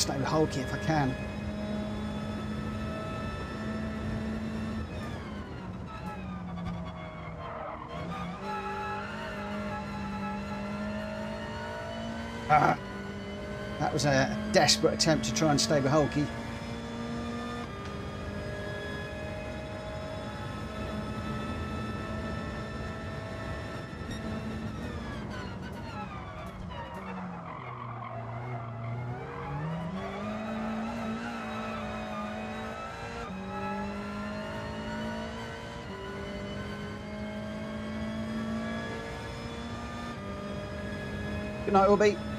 stay with Hulky if I can. That was a desperate attempt to try and stay with Hulky. Good night, Orby.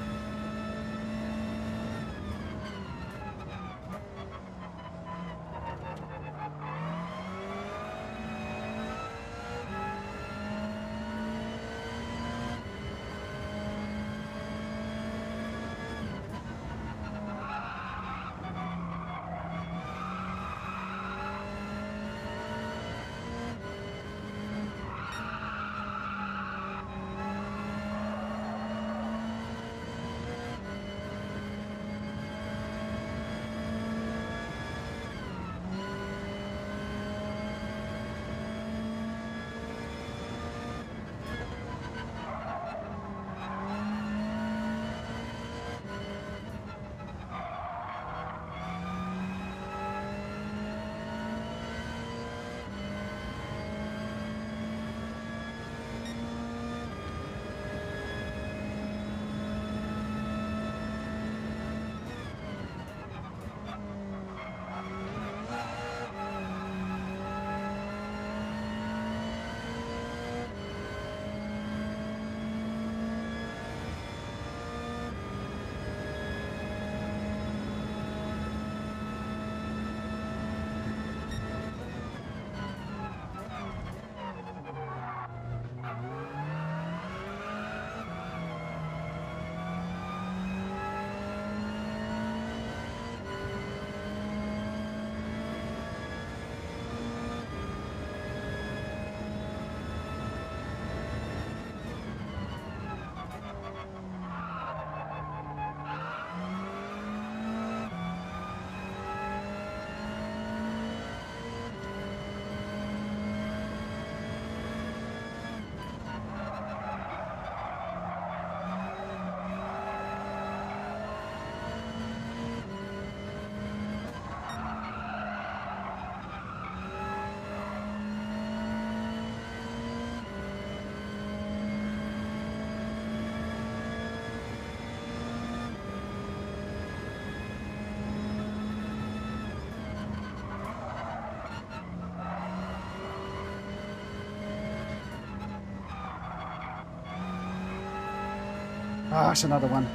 Ah, that's another one.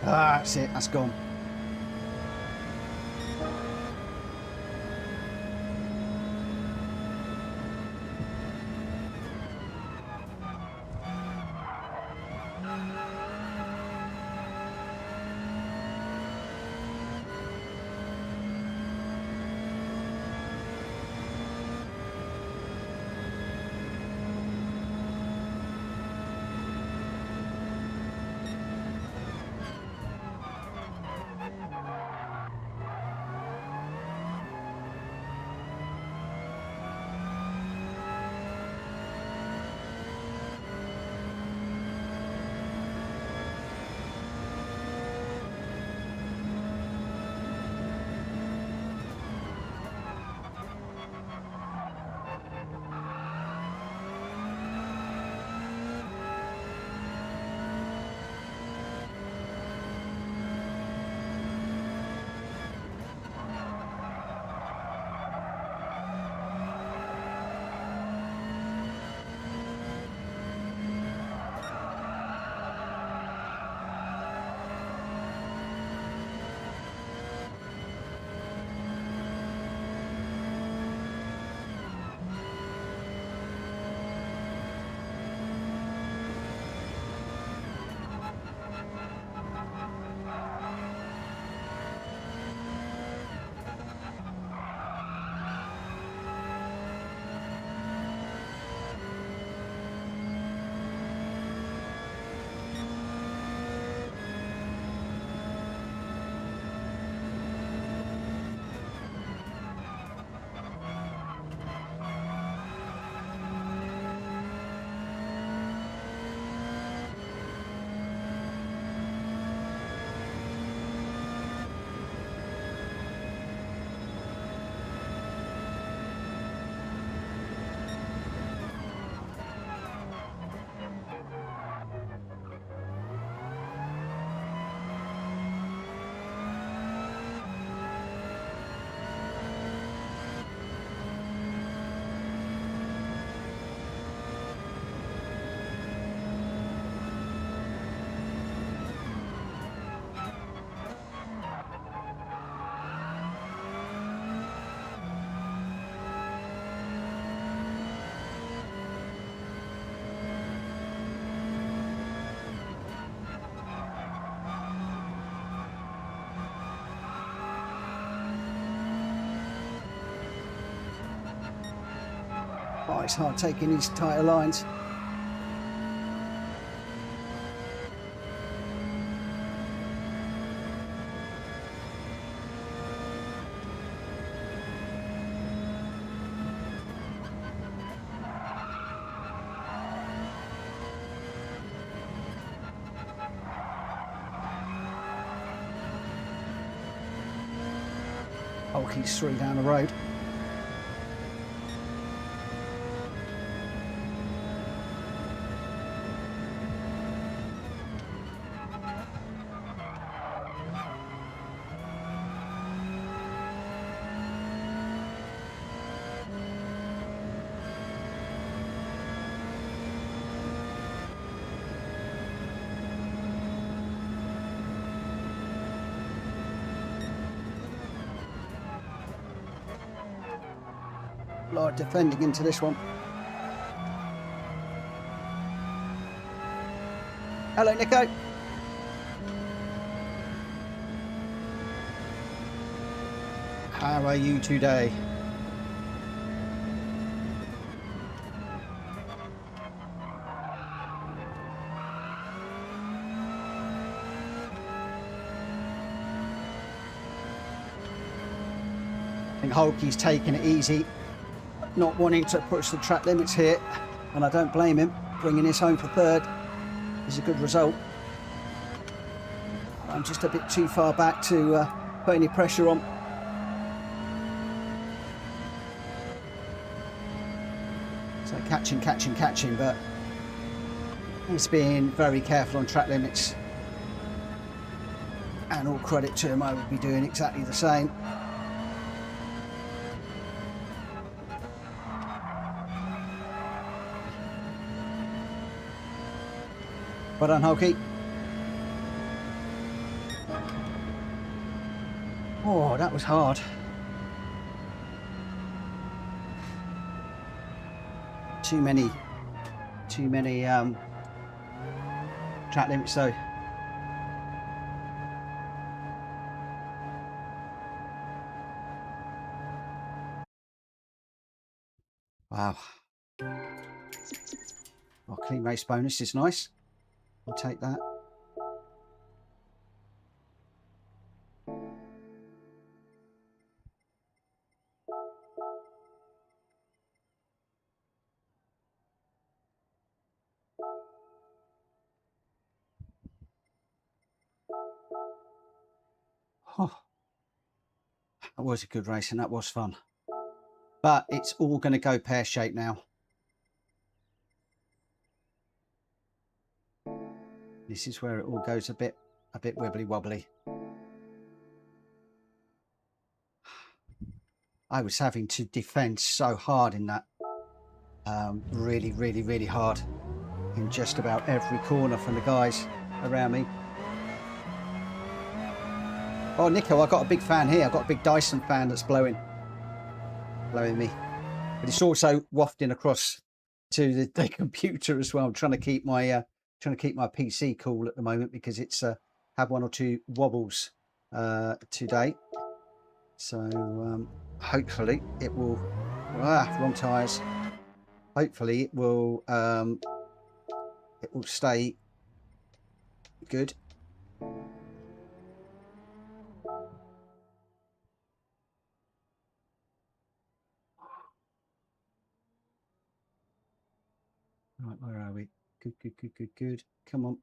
Ah, that's it. That's gone. Oh, it's hard taking these tighter lines. Hulky's 3 down the road. A lot of defending into this one. Hello, Nico. How are you today? I think Hulky's taking it easy, not wanting to push the track limits here, and I don't blame him. Bringing this home for third is a good result. I'm just a bit too far back to put any pressure on. So catching, but he's being very careful on track limits, and all credit to him. I would be doing exactly the same. Well done, Hulky. Oh, that was hard. Too many track limits though. Wow. Oh, clean race bonus is nice. I'll take that. Oh, that was a good race and that was fun. But it's all going to go pear-shaped now. This is where it all goes a bit wibbly wobbly. I was having to defend so hard in that. Really hard in just about every corner from the guys around me. Oh, Nico, I've got a big fan here. I've got a big Dyson fan that's blowing me. But it's also wafting across to the computer as well. I'm trying to keep my PC cool at the moment because it's had 1 or 2 wobbles today. So hopefully it will. Wrong tyres. Hopefully it will stay good. Right, where are we? Good. Come on.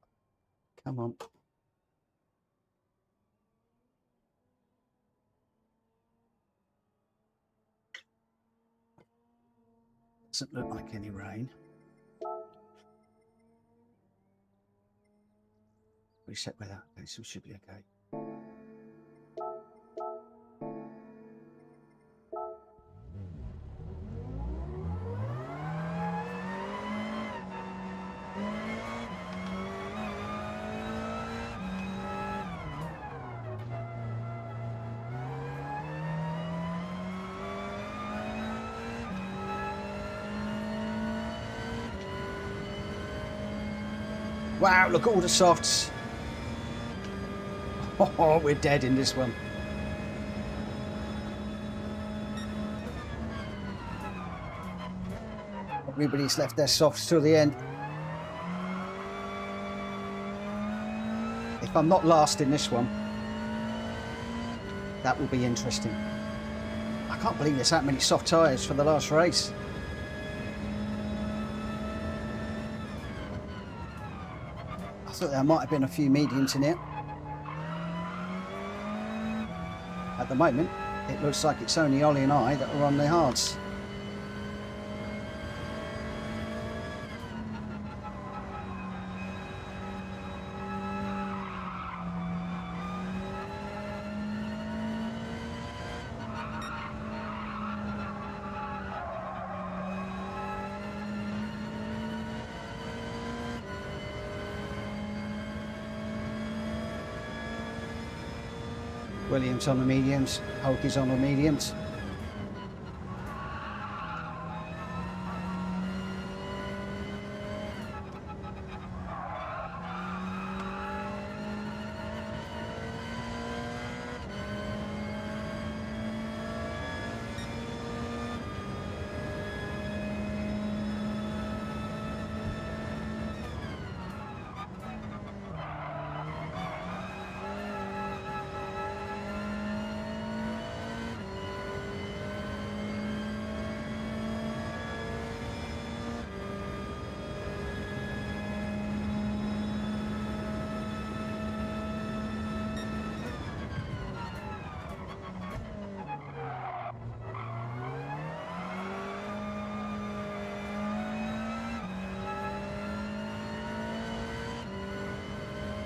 Doesn't look like any rain. Reset weather. Okay, so it should be okay. Wow, look at all the softs. Oh, we're dead in this one. everybody's left their softs till the end. If I'm not last in this one, that will be interesting. I can't believe there's that many soft tyres for the last race. I thought there might have been a few mediums in it. At the moment, it looks like it's only Ollie and I that are on the hards. Williams on the mediums, Hulky's on the mediums.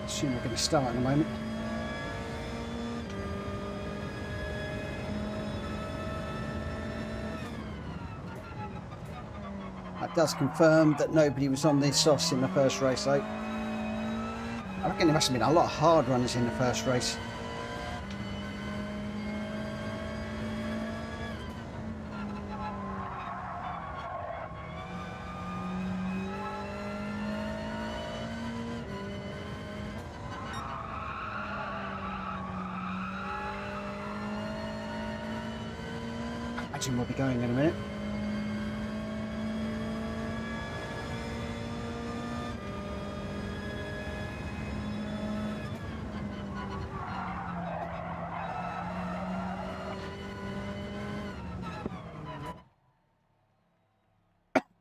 Assume we're going to start in a moment. That does confirm that nobody was on these softs in the first race though. I reckon there must have been a lot of hard runners in the first race. I imagine we'll be going in a minute.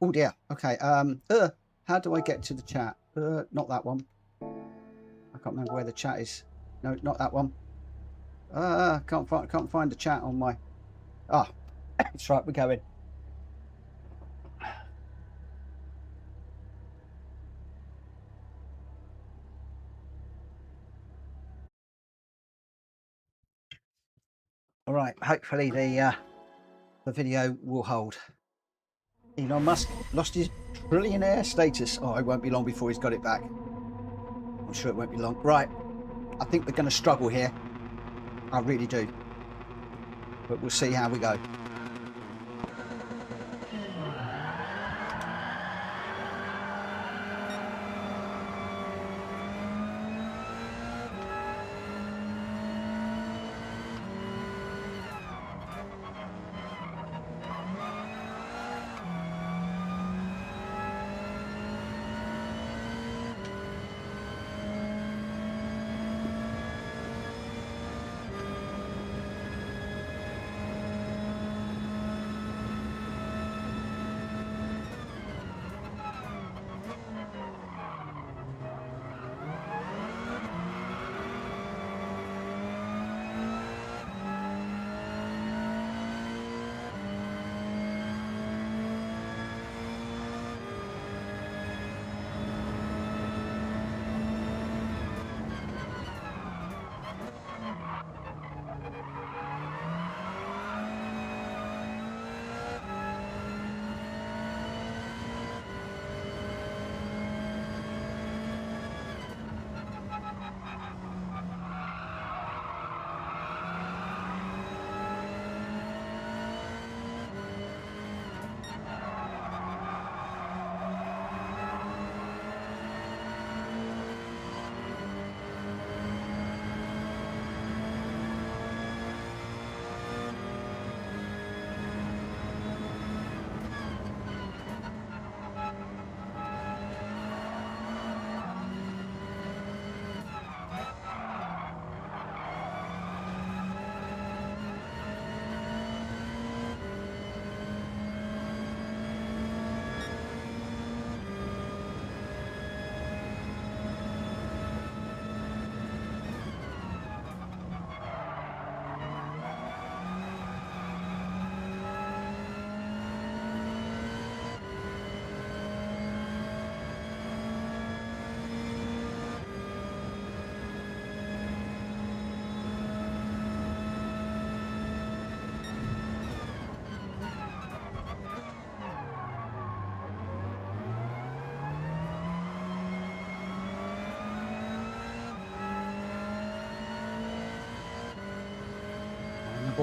Oh dear. Okay. How do I get to the chat? Not that one. I can't remember where the chat is. No, not that one. Can't find the chat on my. Ah, that's right. We're going. All right. Hopefully the video will hold. Elon Musk lost his trillionaire status. Oh, it won't be long before he's got it back. I'm sure it won't be long. Right. I think we're going to struggle here. I really do. But we'll see how we go.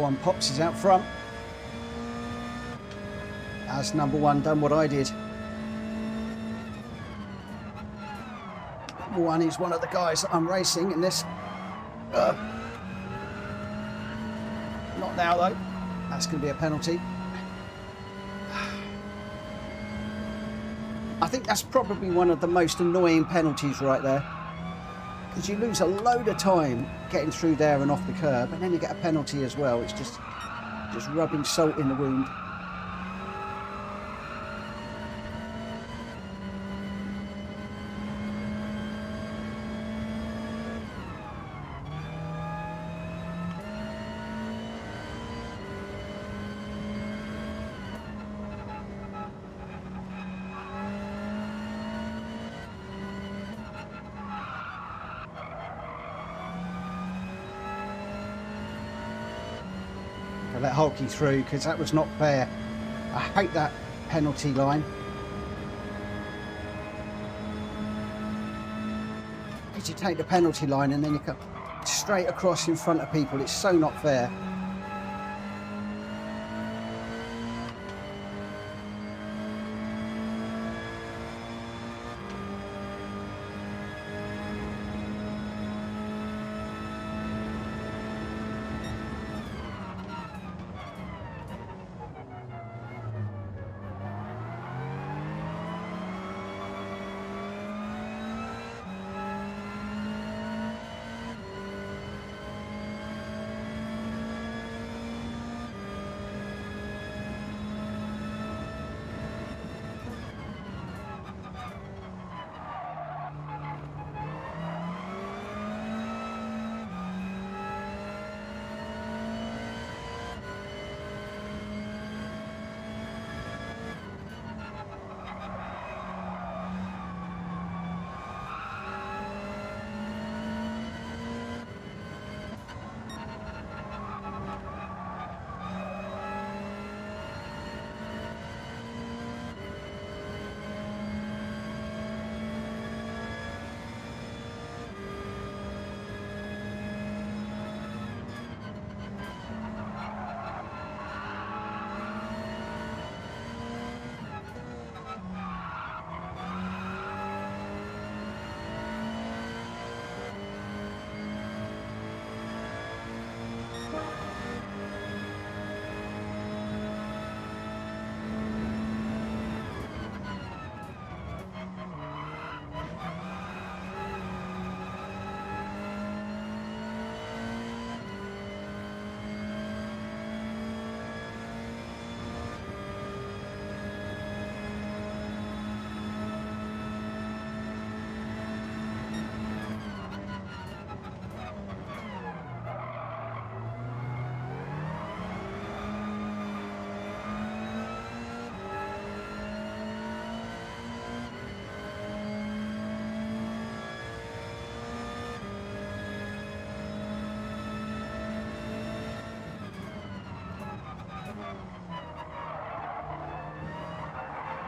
Number one Pops is out front. As number one done what I did. Number one is one of the guys that I'm racing in this. Not now though. That's going to be a penalty. I think that's probably one of the most annoying penalties right there, because you lose a load of time getting through there and off the curb, and then you get a penalty as well. It's just rubbing salt in the wound. Let Hulky through, because that was not fair. I hate that penalty line. Because you take the penalty line and then you come straight across in front of people. It's so not fair.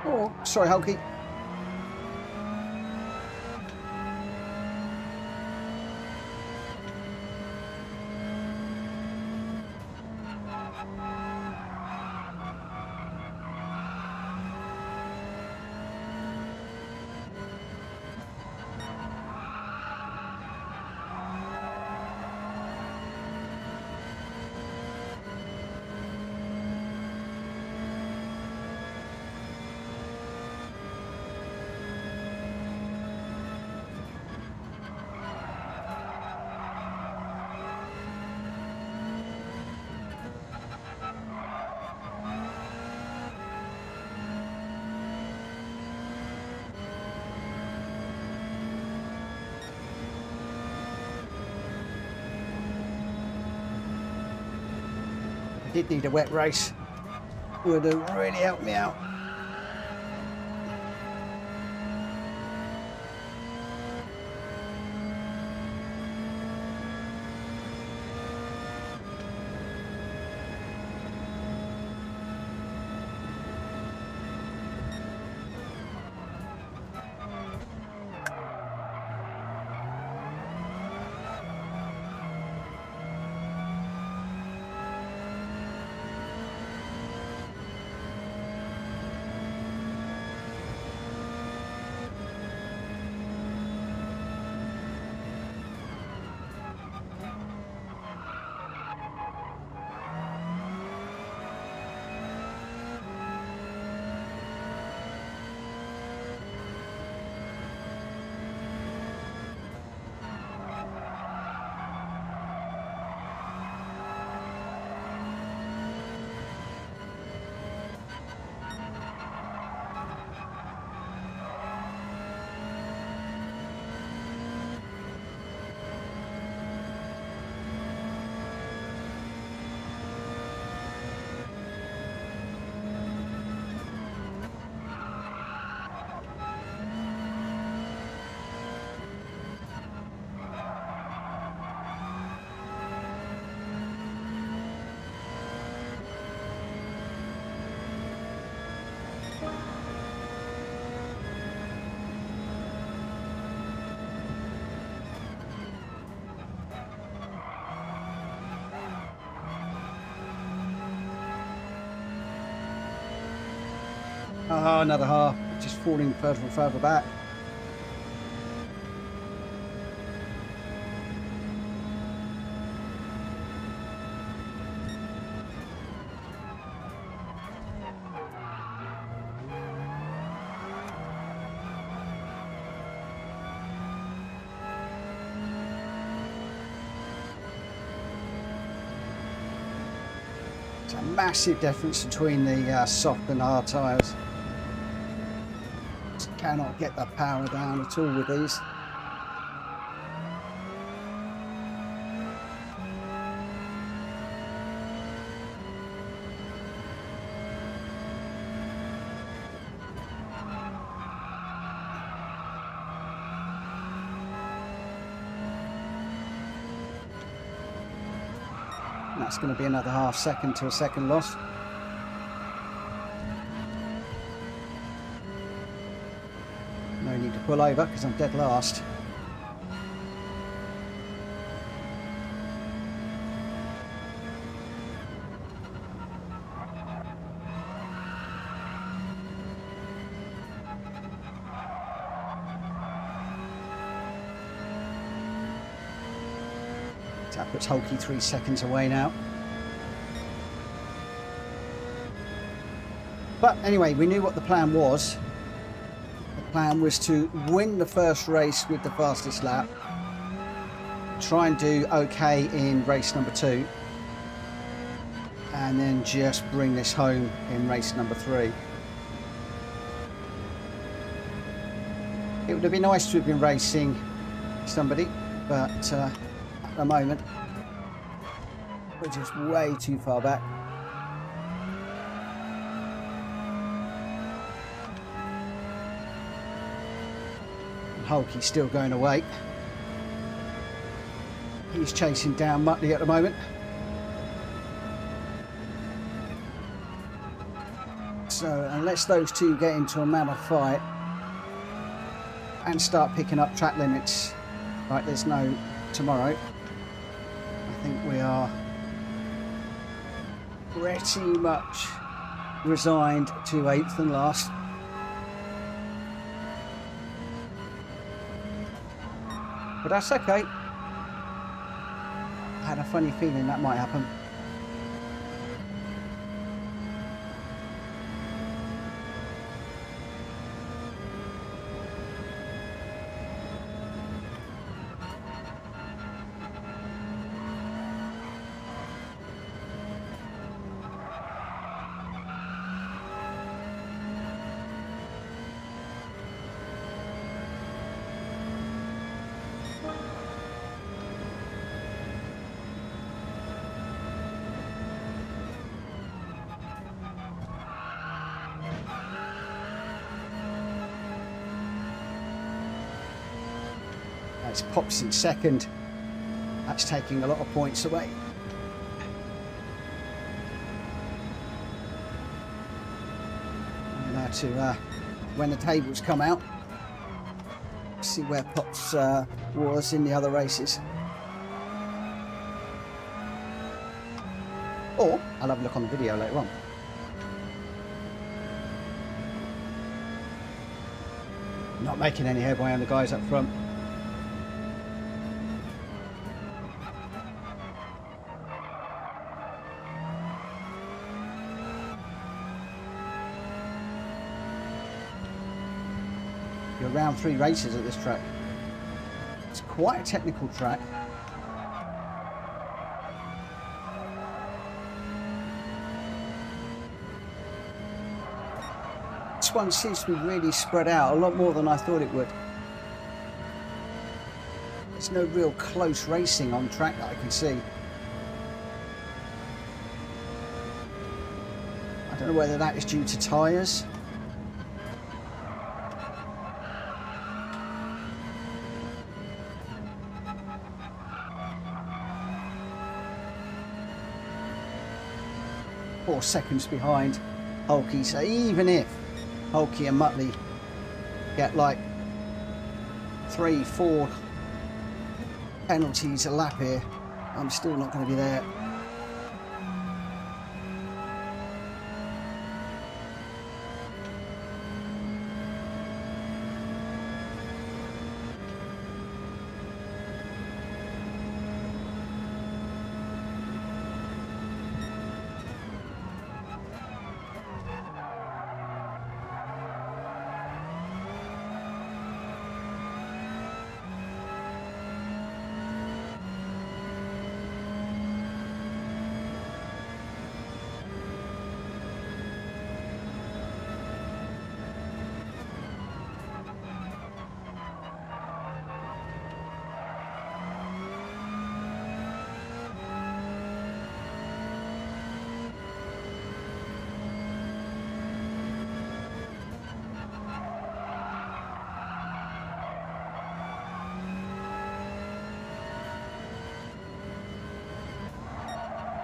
Oh, sorry, Hulky. Did need a wet race. Would have really helped me out. Oh, another half. Just falling further and further back. It's a massive difference between the soft and hard tyres. Just cannot get the power down at all with these. That's going to be another half second to a second loss. No need to pull over because I'm dead last. That puts Hulky 3 seconds away now. But anyway, we knew what the plan was. The plan was to win the first race with the fastest lap, try and do okay in race number 2, and then just bring this home in race number 3. It would have been nice to have been racing somebody, but at the moment we're just way too far back. Hulky's still going away. He's chasing down Muttley at the moment. So unless those two get into a mammoth fight and start picking up track limits like there's no tomorrow, I think we are pretty much resigned to 8th and last. But that's okay. I had a funny feeling that might happen. It's Pops in second. That's taking a lot of points away. And now to when the tables come out, see where Pops was in the other races. Or I'll have a look on the video later on. Not making any headway on the guys up front. You're around 3 races at this track. It's quite a technical track. This one seems to be really spread out, a lot more than I thought it would. There's no real close racing on track that I can see. I don't know whether that is due to tyres. Four seconds behind Hulky, so even if Hulky and Muttley get like 3-4 penalties a lap here, I'm still not going to be there.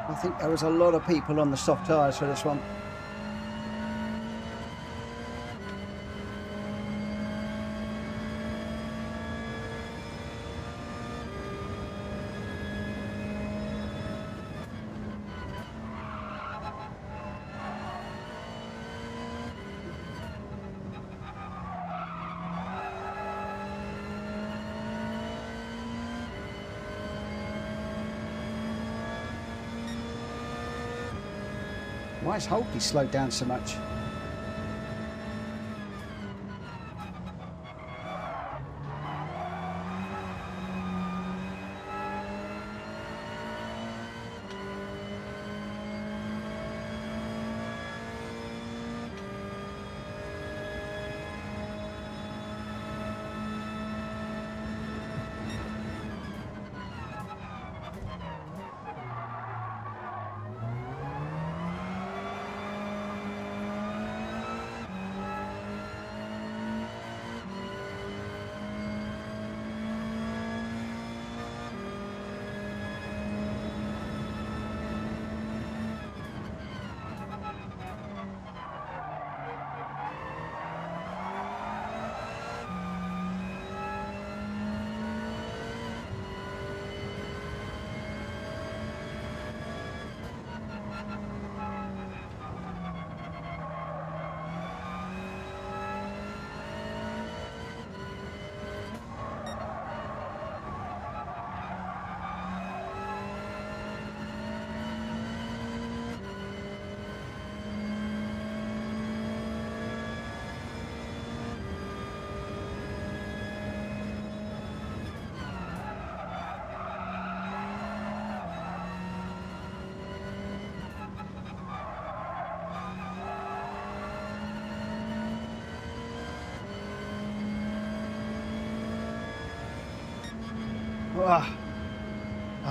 I think there was a lot of people on the soft tyres for this one. Why is Hulky slowed down so much?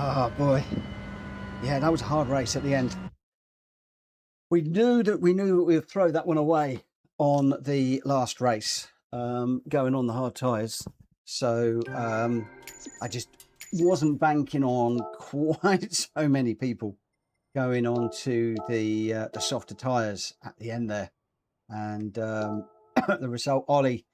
Oh boy, yeah, that was a hard race at the end. We knew that we would throw that one away on the last race, going on the hard tyres. So I just wasn't banking on quite so many people going on to the softer tyres at the end there. And the result, Ollie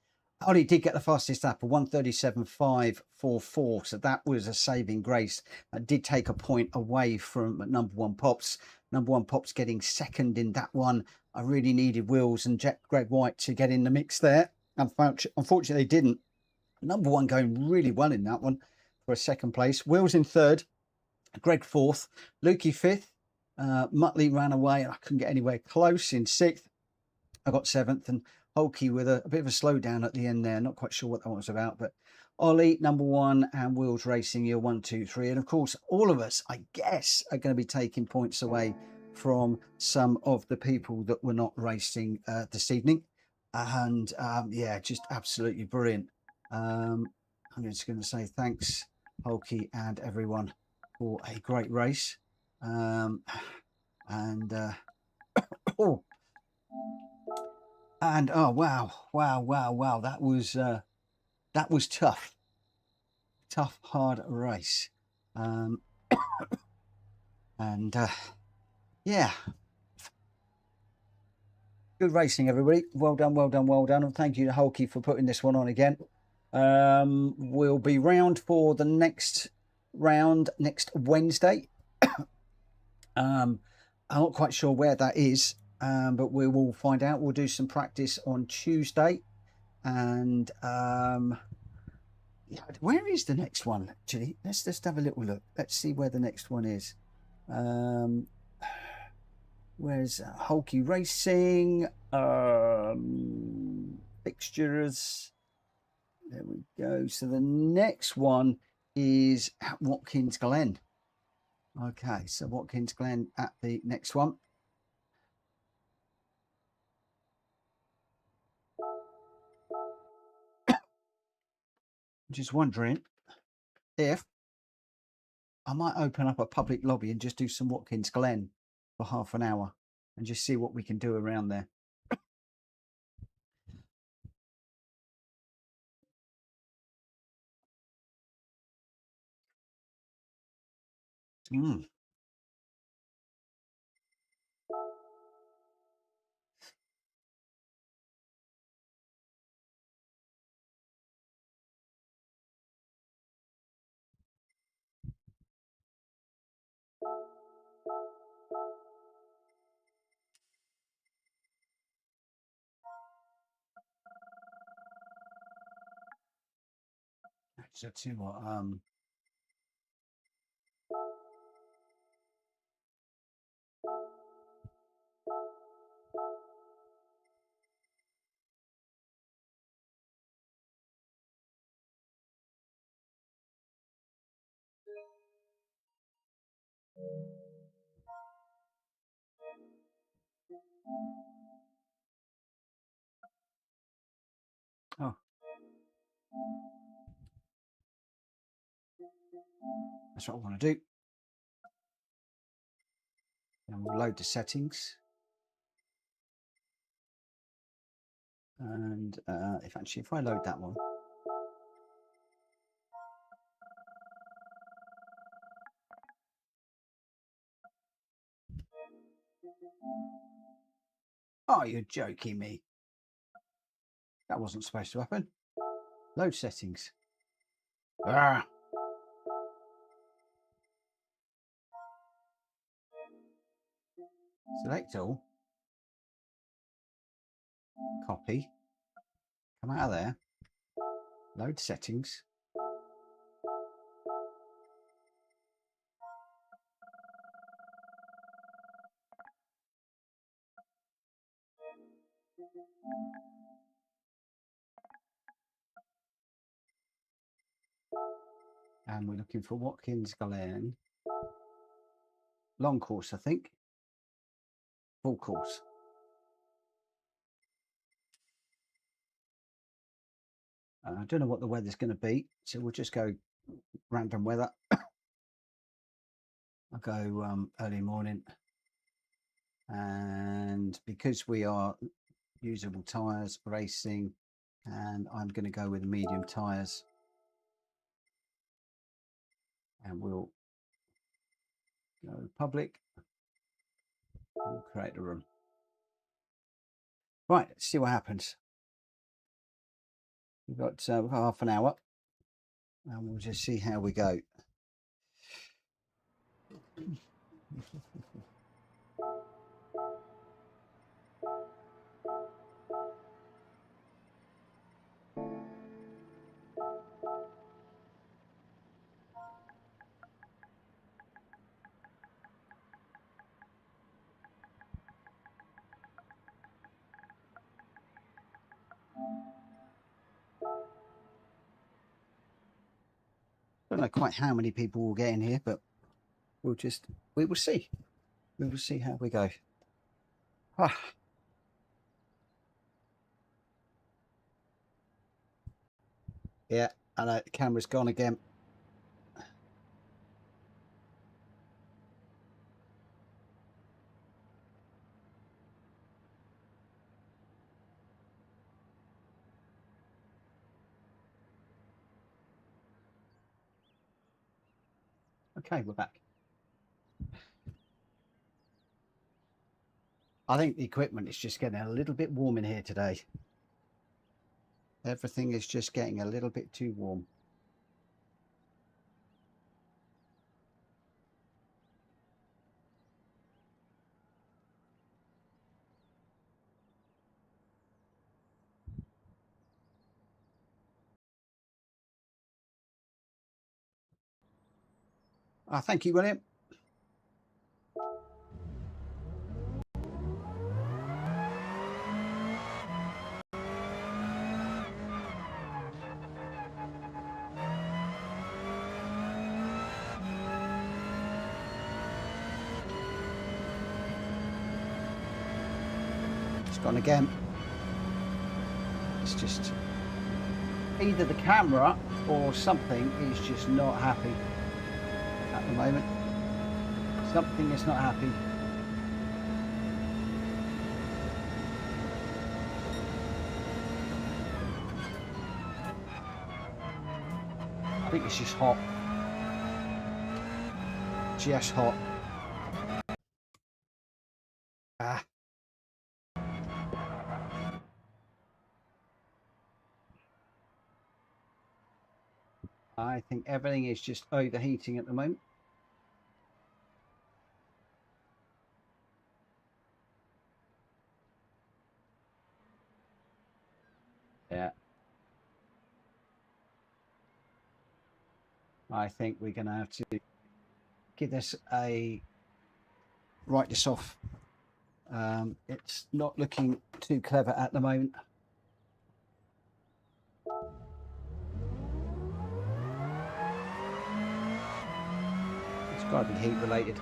did get the fastest lap of 1:37.544, so that was a saving grace. Did take a point away from number one Pops. Number one Pops getting second in that one. I really needed Wills and Gr.x to get in the mix there. Unfortunately, they didn't. Number one going really well in that one for a second place. Wills in third, Greg fourth, Lukey fifth. Muttley ran away and I couldn't get anywhere close in sixth. I got seventh, and Hulky with a bit of a slowdown at the end there. Not quite sure what that was about, but Ollie number one and Wheels Racing year 1, 2, 3, and of course all of us, I guess, are going to be taking points away from some of the people that were not racing this evening. And yeah, just absolutely brilliant. I'm just going to say thanks, Hulky and everyone, for a great race. Oh. And oh wow, that was tough, hard race. And yeah, good racing, everybody. Well done, and thank you to Hulky for putting this one on again. We'll be round for the next round next Wednesday. I'm not quite sure where that is, but we will find out. We'll do some practice on Tuesday. And yeah, where is the next one actually? Let's just have a little look. Let's see where the next one is. Where's Hulky Racing? Fixtures. There we go. So the next one is at Watkins Glen. Okay, so Watkins Glen at the next one. Just wondering if I might open up a public lobby and just do some Watkins Glen for half an hour and just see what we can do around there. So tell you what, oh, that's what I want to do. And we'll load the settings. And if I load that one. Oh, you're joking me. That wasn't supposed to happen. Load settings. Ah. Select all. Copy. Come out of there. Load settings. And we're looking for Watkins Glen. Long course, I think. Full course. I don't know what the weather's going to be, so we'll just go random weather. I'll go early morning. And because we are usable tyres racing, and I'm going to go with medium tyres. And we'll go public. We'll create a room. Right, let's see what happens. We've got half an hour, and we'll just see how we go. Don't know quite how many people will get in here, but we will see. We will see how we go. Ah. Yeah, I know the camera's gone again. Okay, we're back. I think the equipment is just getting a little bit warm in here today. Everything is just getting a little bit too warm. Thank you, William. It's gone again. It's just either the camera or something is just not happy at the moment. Something is not happy. I think it's just hot. Just hot. I think everything is just overheating at the moment. Yeah. I think we're going to have to give this a write this off. It's not looking too clever at the moment. It's got to be heat related.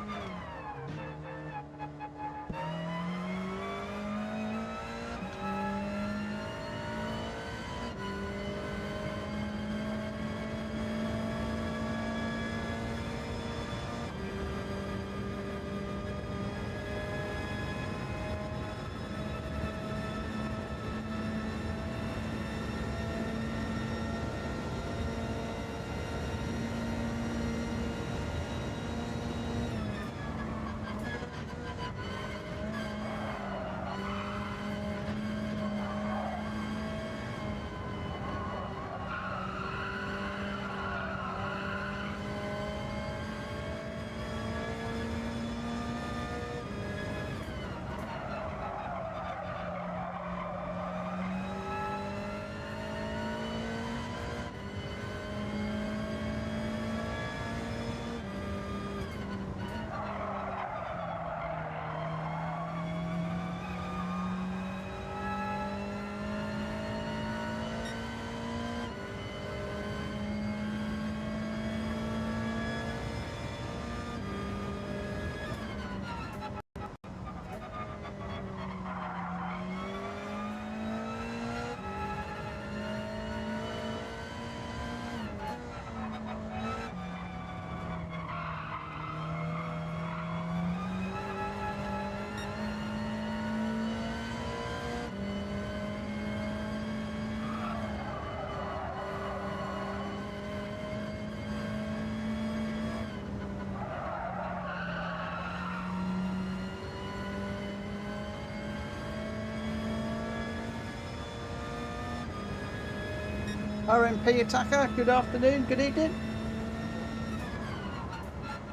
RMP Attacker, good afternoon, good evening.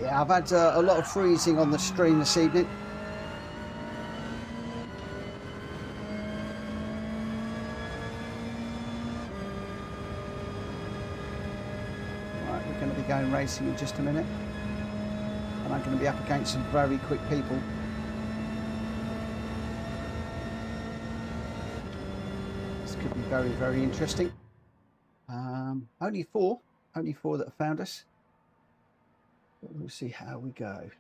Yeah, I've had a lot of freezing on the stream this evening. Right, we're going to be going racing in just a minute. And I'm going to be up against some very quick people. This could be very, very interesting. Only four that have found us. But we'll see how we go.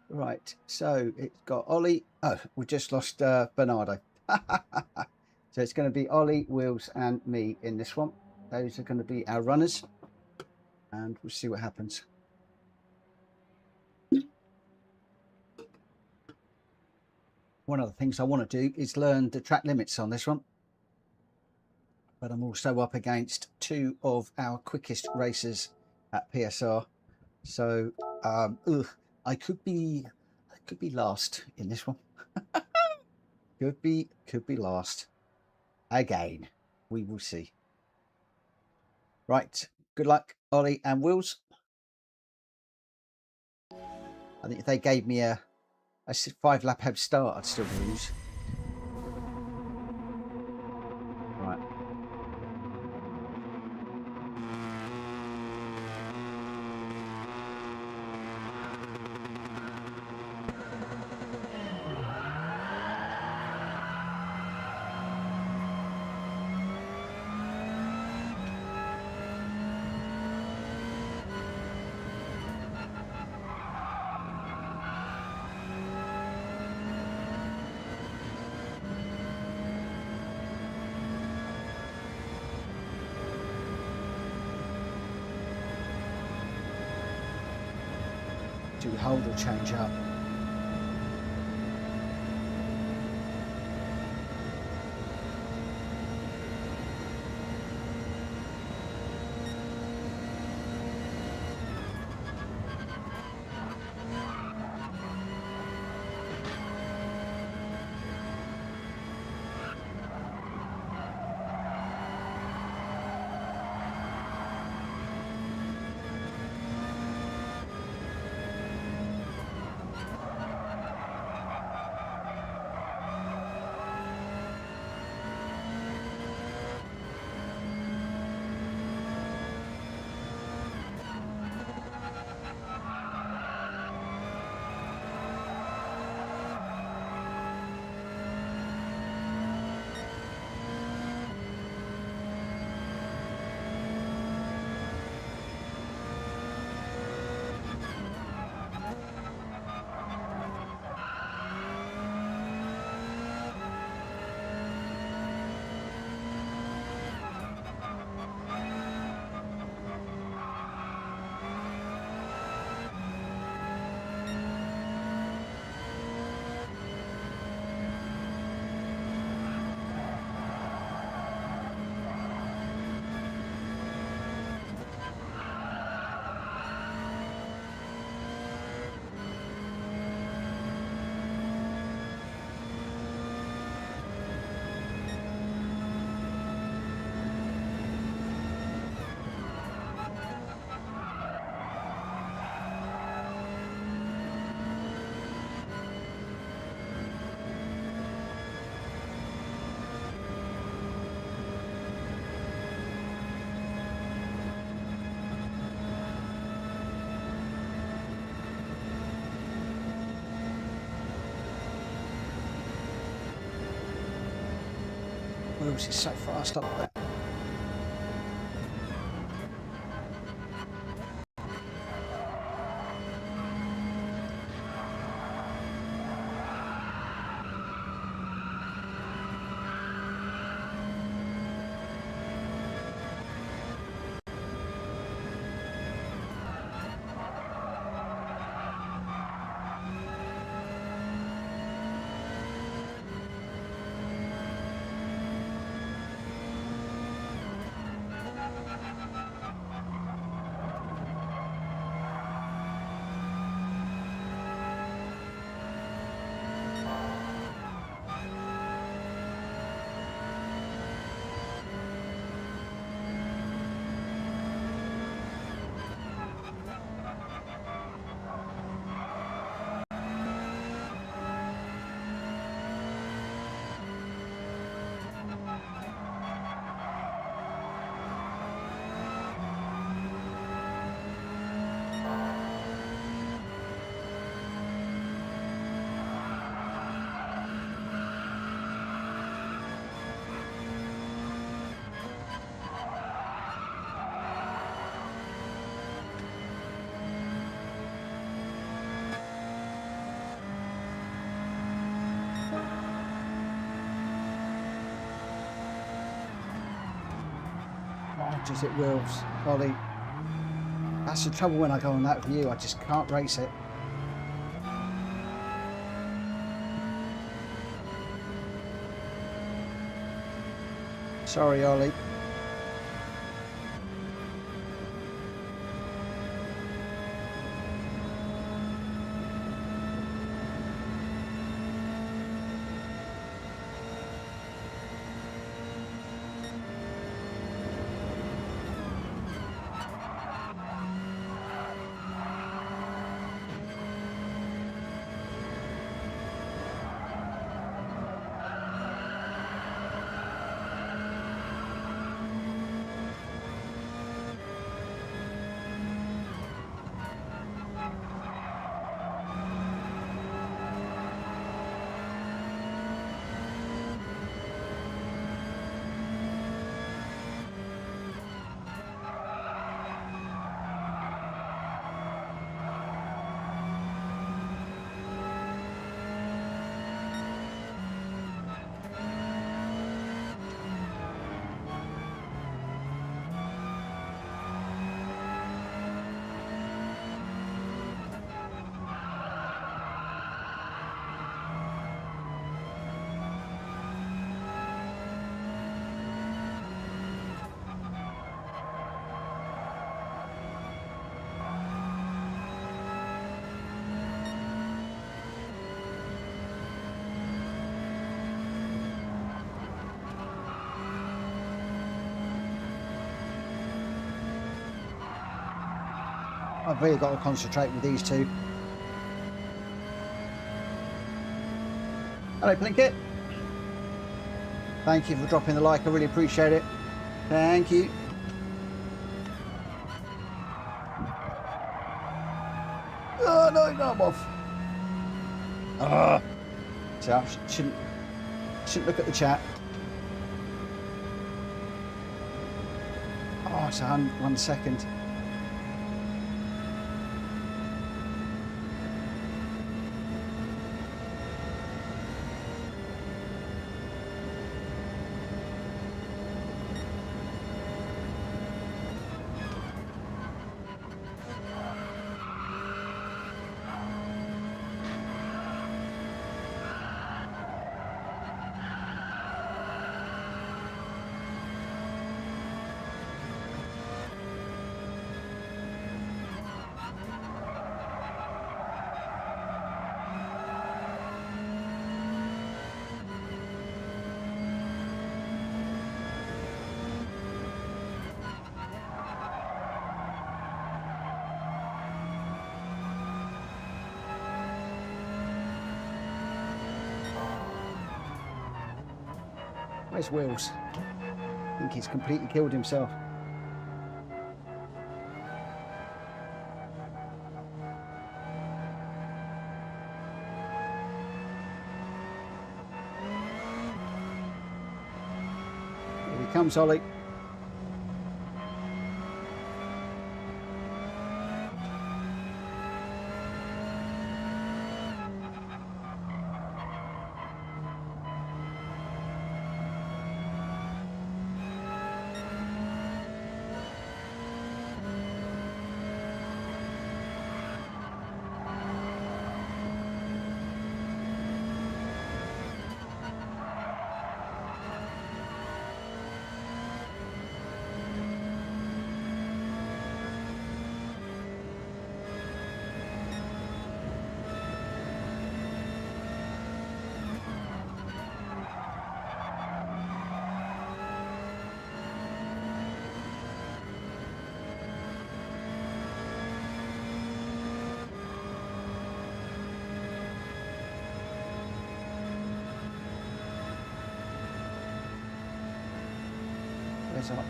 Right, so it's got Ollie. Oh, we just lost Bernardo. So it's going to be Ollie, Wills, and me in this one. Those are going to be our runners, and we'll see what happens. One of the things I want to do is learn the track limits on this one. But I'm also up against two of our quickest racers at PSR, so I could be last in this one. could be last again. We will see. Right, good luck, Ollie and Wills. I think if they gave me a 5-lap head start, I'd still lose. Right. Do we hold or change up? Wills is so fast up there. Just it Wills, Ollie. That's the trouble when I go on that view, I just can't race it. Sorry, Ollie. I've really got to concentrate with these two. Hello, Plinkett. Thank you for dropping the like. I really appreciate it. Thank you. Oh, no, I'm off. So I shouldn't look at the chat. Oh, it's 1 second. Where's Wills? I think he's completely killed himself. comes Ollie.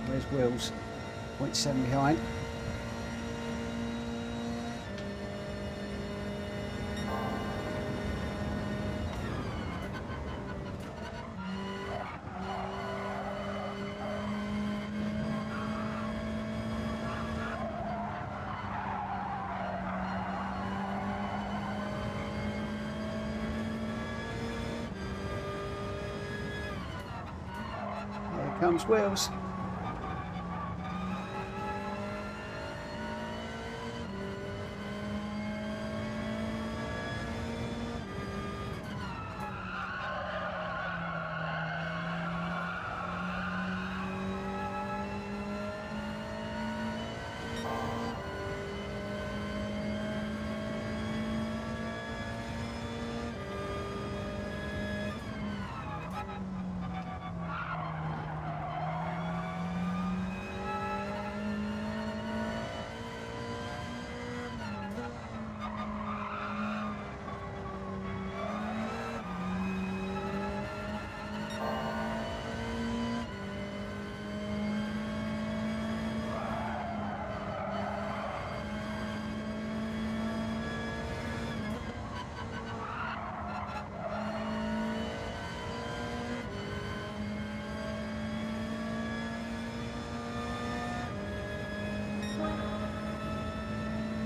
Where's Wills? 0.7 behind. Here comes Wills.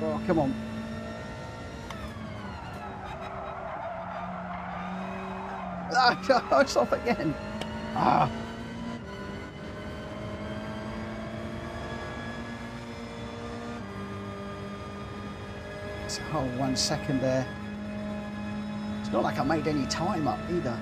Oh, come on. Ah, it's off again. Ah. It's a whole 1 second there. It's not like I made any time up either.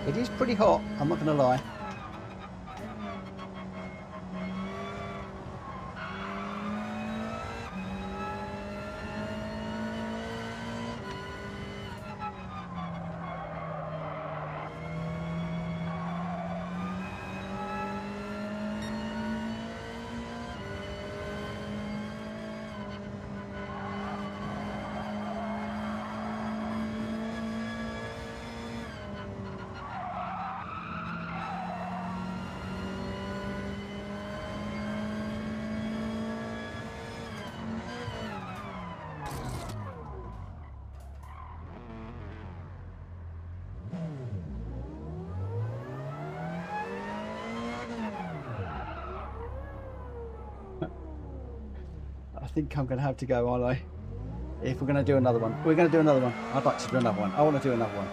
It is pretty hot, I'm not going to lie. I think I'm going to have to go, aren't I? If we're going to do another one. We're going to do another one. I'd like to do another one. I want to do another one.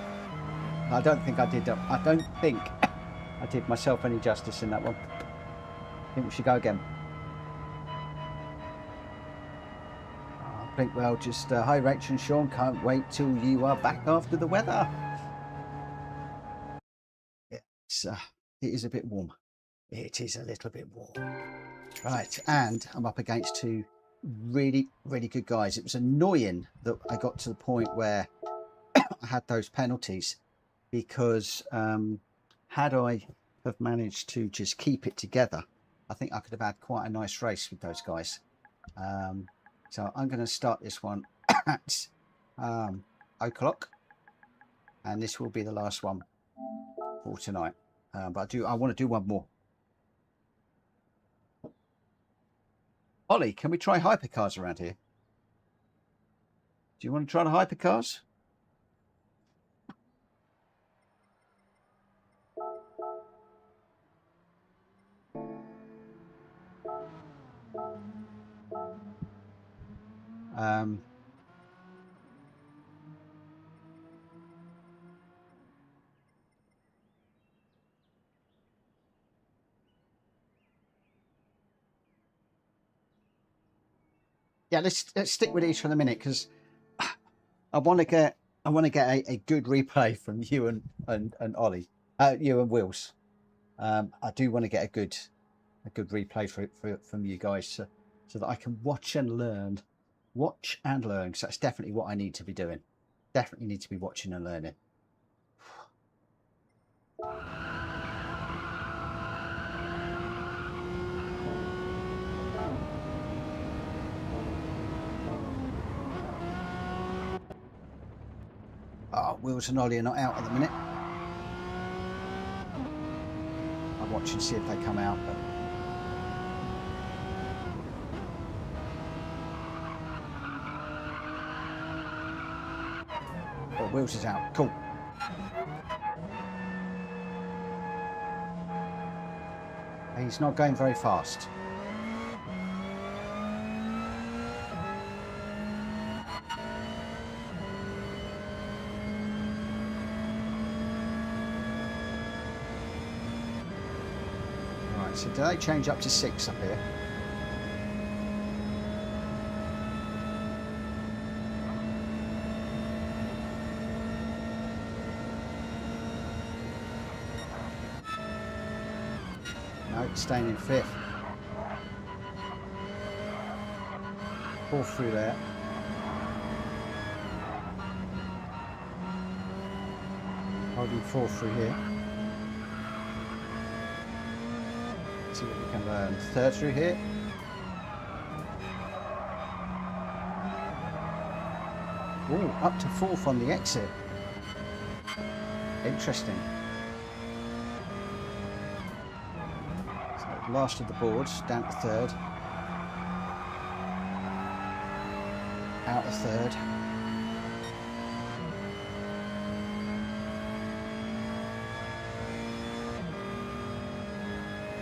I don't think I did. I don't think I did myself any justice in that one. I think we should go again. Blinkwell just, hi Rachel and Sean, can't wait till you are back after the weather. It's, it is a bit warm. It is a little bit warm. Right, and I'm up against two really, really good guys. It was annoying that I got to the point where I had those penalties, because had I have managed to just keep it together, I think I could have had quite a nice race with those guys. So I'm going to start this one at o'clock, and this will be the last one for tonight. But I want to do one more. Ollie, can we try hypercars around here? Do you want to try the hypercars? Yeah, let's stick with these for the minute, because I want to get a good replay from you and Ollie, you and Wills. I do want to get a good replay from you guys, so that I can watch and learn. So that's definitely what I need to be doing. Definitely need to be watching and learning. Oh, Wills and Ollie are not out at the minute. I'll watch and see if they come out. But oh, Wills is out. Cool. He's not going very fast. So do they change up to 6 up here? No, it's staying in 5th. 4th through there. Holding 4th through here. See what we can learn. 3rd through here. Oh, up to 4th on the exit. Interesting. So last of the boards, down to 3rd. Out of 3rd.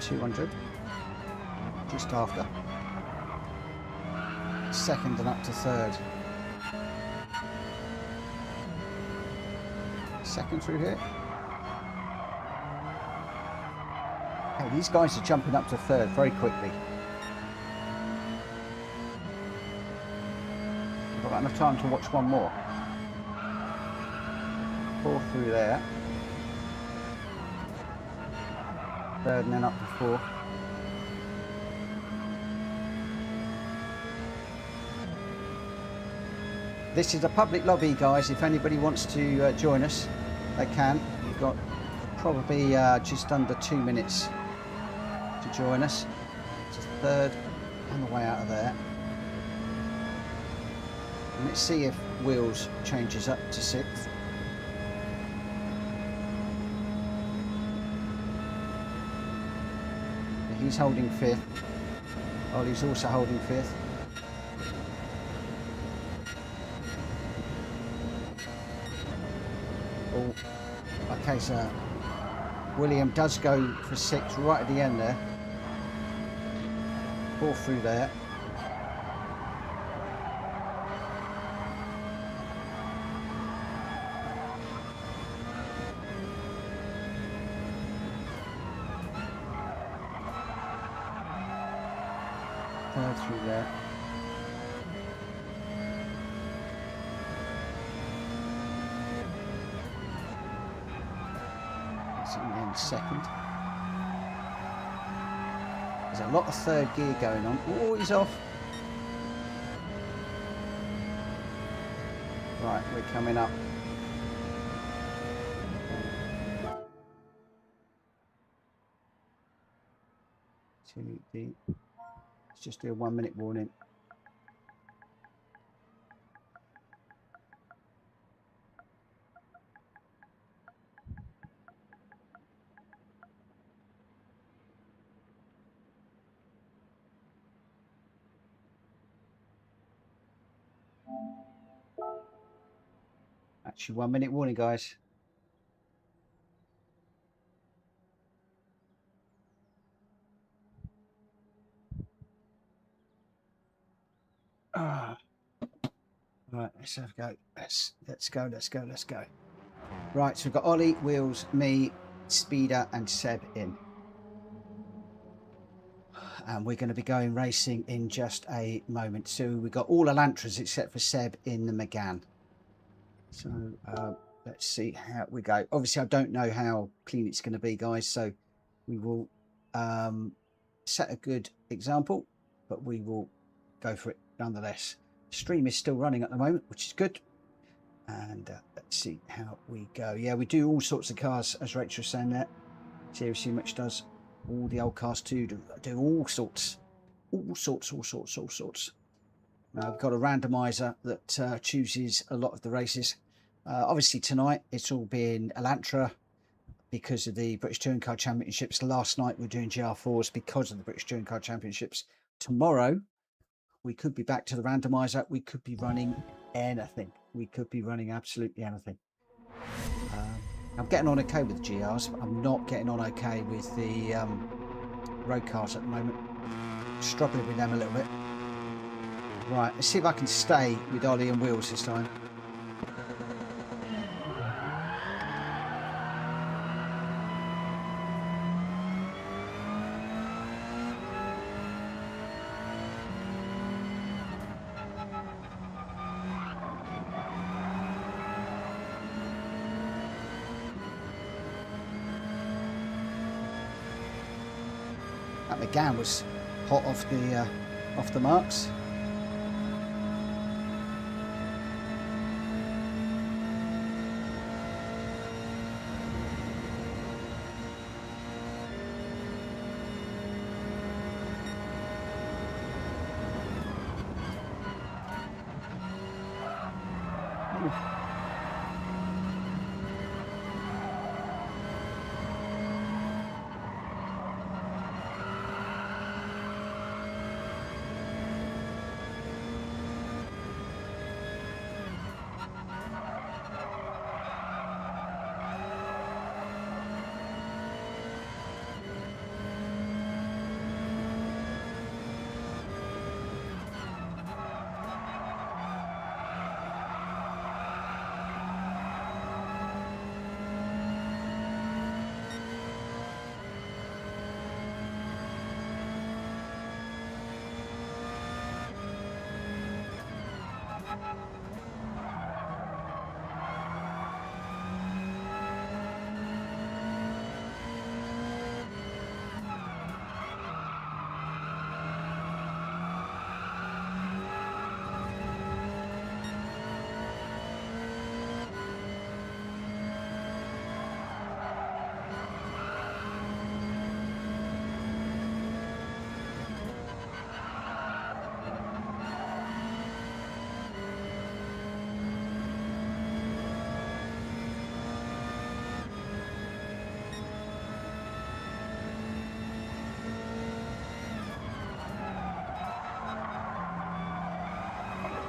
$200, just after. 2nd and up to 3rd. 2nd through here. Hey, these guys are jumping up to 3rd very quickly. I've got enough time to watch one more. 4th through there. 3rd and then up to 4th. This is a public lobby, guys. If anybody wants to join us, they can. We've got probably just under 2 minutes to join us. It's 3rd on the way out of there. And let's see if Wills changes up to 6th. He's holding 5th. Ollie's also holding 5th. Oh, okay, so William does go for 6th right at the end there. 4th through there. Through there. in second. There's a lot of third gear going on. Oh, he's off. Right, we're coming up. Let's just do a 1 minute warning. Actually, 1 minute warning, guys. Right, let's have a go. Let's go. Right, so we've got Ollie, Wheels, me, Speeder, and Seb in. And we're going to be going racing in just a moment. So we've got all Elantras except for Seb in the Megane. So let's see how we go. Obviously, I don't know how clean it's going to be, guys. So we will set a good example, but we will go for it nonetheless. Stream is still running at the moment, which is good. And let's see how we go. Yeah, we do all sorts of cars, as Rachel was saying there. Seriously, much does. All the old cars too do all sorts. Now, we've got a randomizer that chooses a lot of the races. Obviously, tonight it's all been Elantra because of the British Touring Car Championships. Last night we were doing GR4s because of the British Touring Car Championships. Tomorrow we could be back to the randomizer. We could be running anything. We could be running absolutely anything. I'm getting on okay with the GRs, but I'm not getting on okay with the road cars at the moment. Struggling with them a little bit. Right, let's see if I can stay with Ollie and Wheels this time. That Megane was hot off the marks.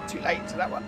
Too late to that one.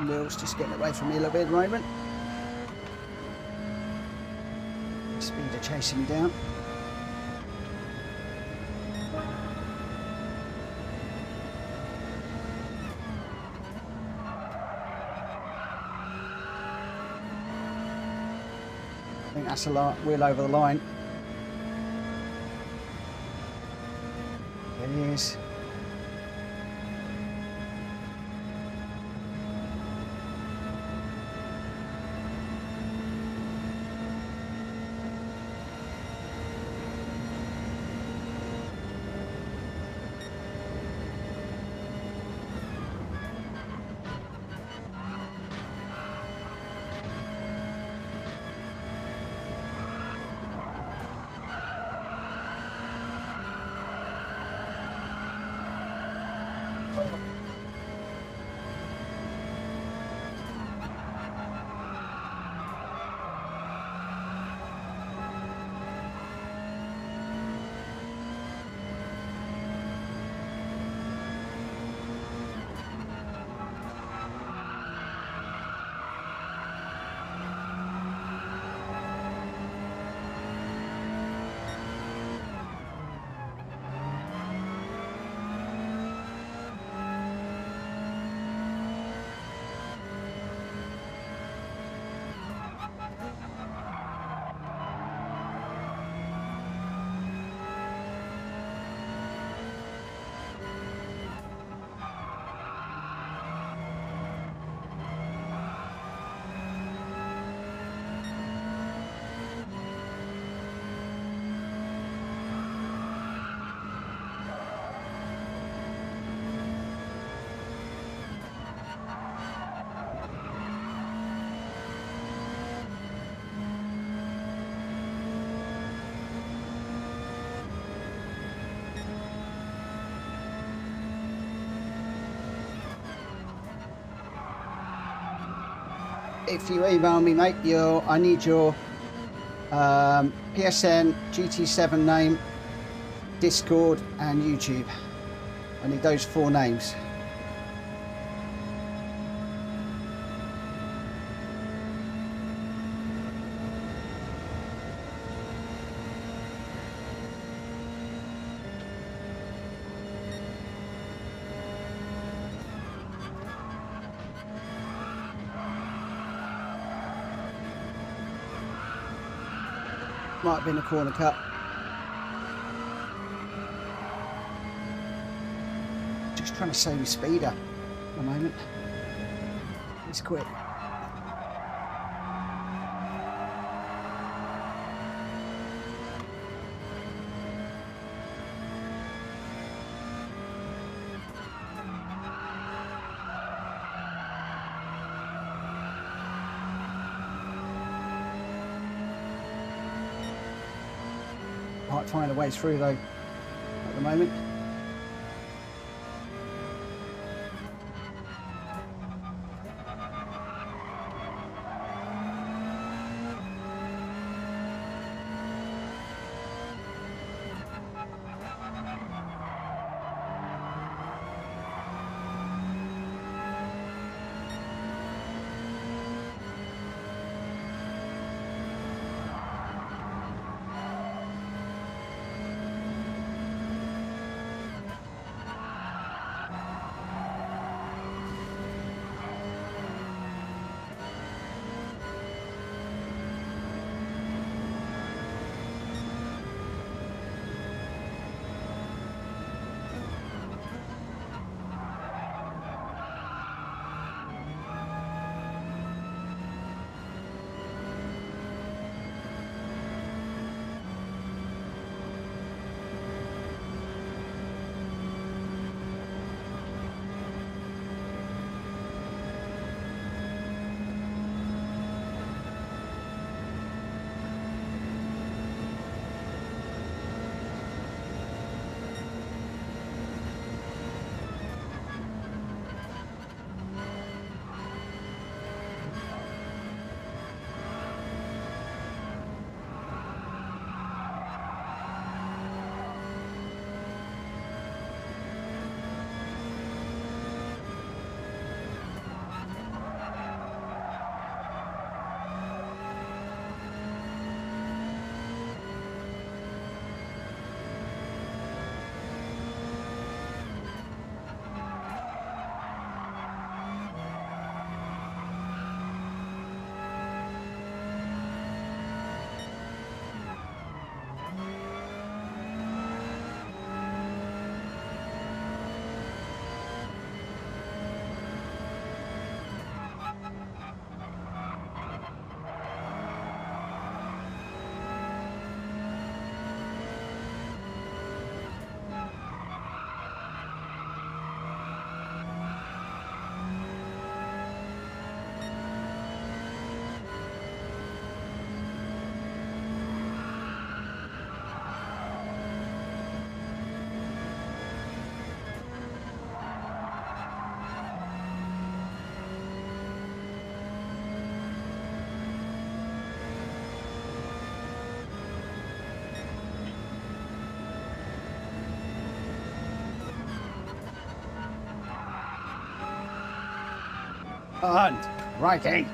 and Will's just getting away from me a little bit at the moment. Speeder chasing me down. I think that's a wheel over the line. There he is. If you email me, mate, I need your PSN, GT7 name, Discord and YouTube. I need those 4 names. Might have been a corner cut. Just trying to save his speeder at the moment. He's quick. Might find a way through though at the moment. And righty.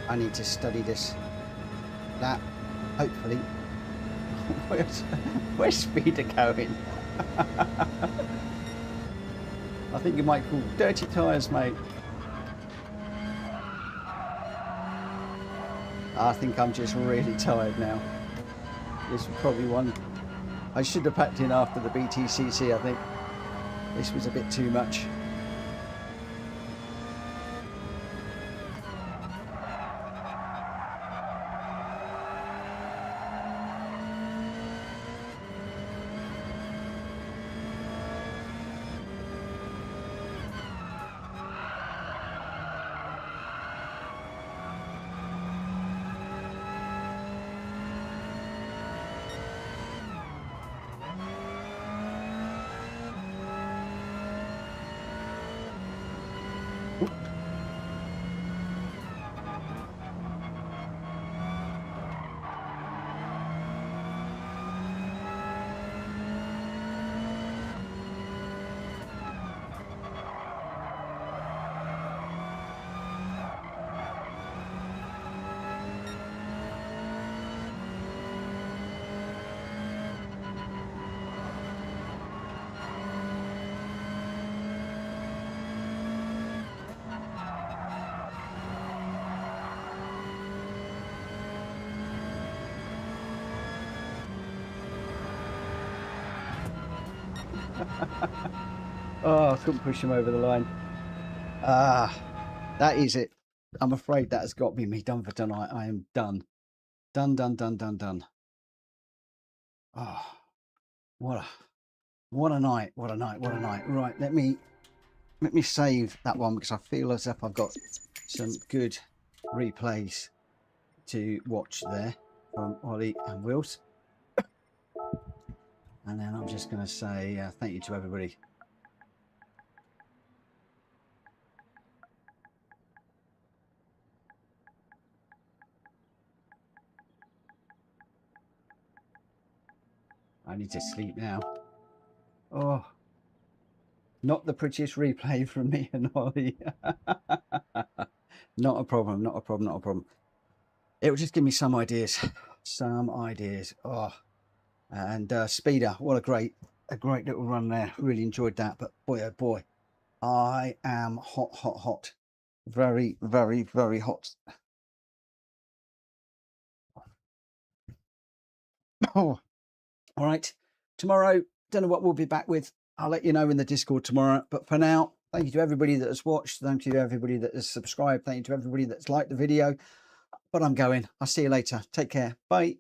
I need to study this lap, hopefully. Where's Speeder going? I think you might call dirty tyres, mate. I think I'm just really tired now. This was probably one I should have packed in after the BTCC, I think. This was a bit too much. Oh, I couldn't push him over the line. That is it. I'm afraid that has got to be me done for tonight. I am done. Done. Oh, what a night. What a night. Right, let me save that one because I feel as if I've got some good replays to watch there from Ollie and Wills. And then I'm just going to say thank you to everybody. I need to sleep now. Oh, not the prettiest replay from me and Ollie. Not a problem. It will just give me some ideas. Oh, and Speeder, what a great little run there. Really enjoyed that. But boy, oh boy, I am hot. Very hot. Oh, all right. Tomorrow, don't know what we'll be back with. I'll let you know in the Discord tomorrow. But for now, thank you to everybody that has watched. Thank you to everybody that has subscribed. Thank you to everybody that's liked the video. But I'm going. I'll see you later. Take care. Bye.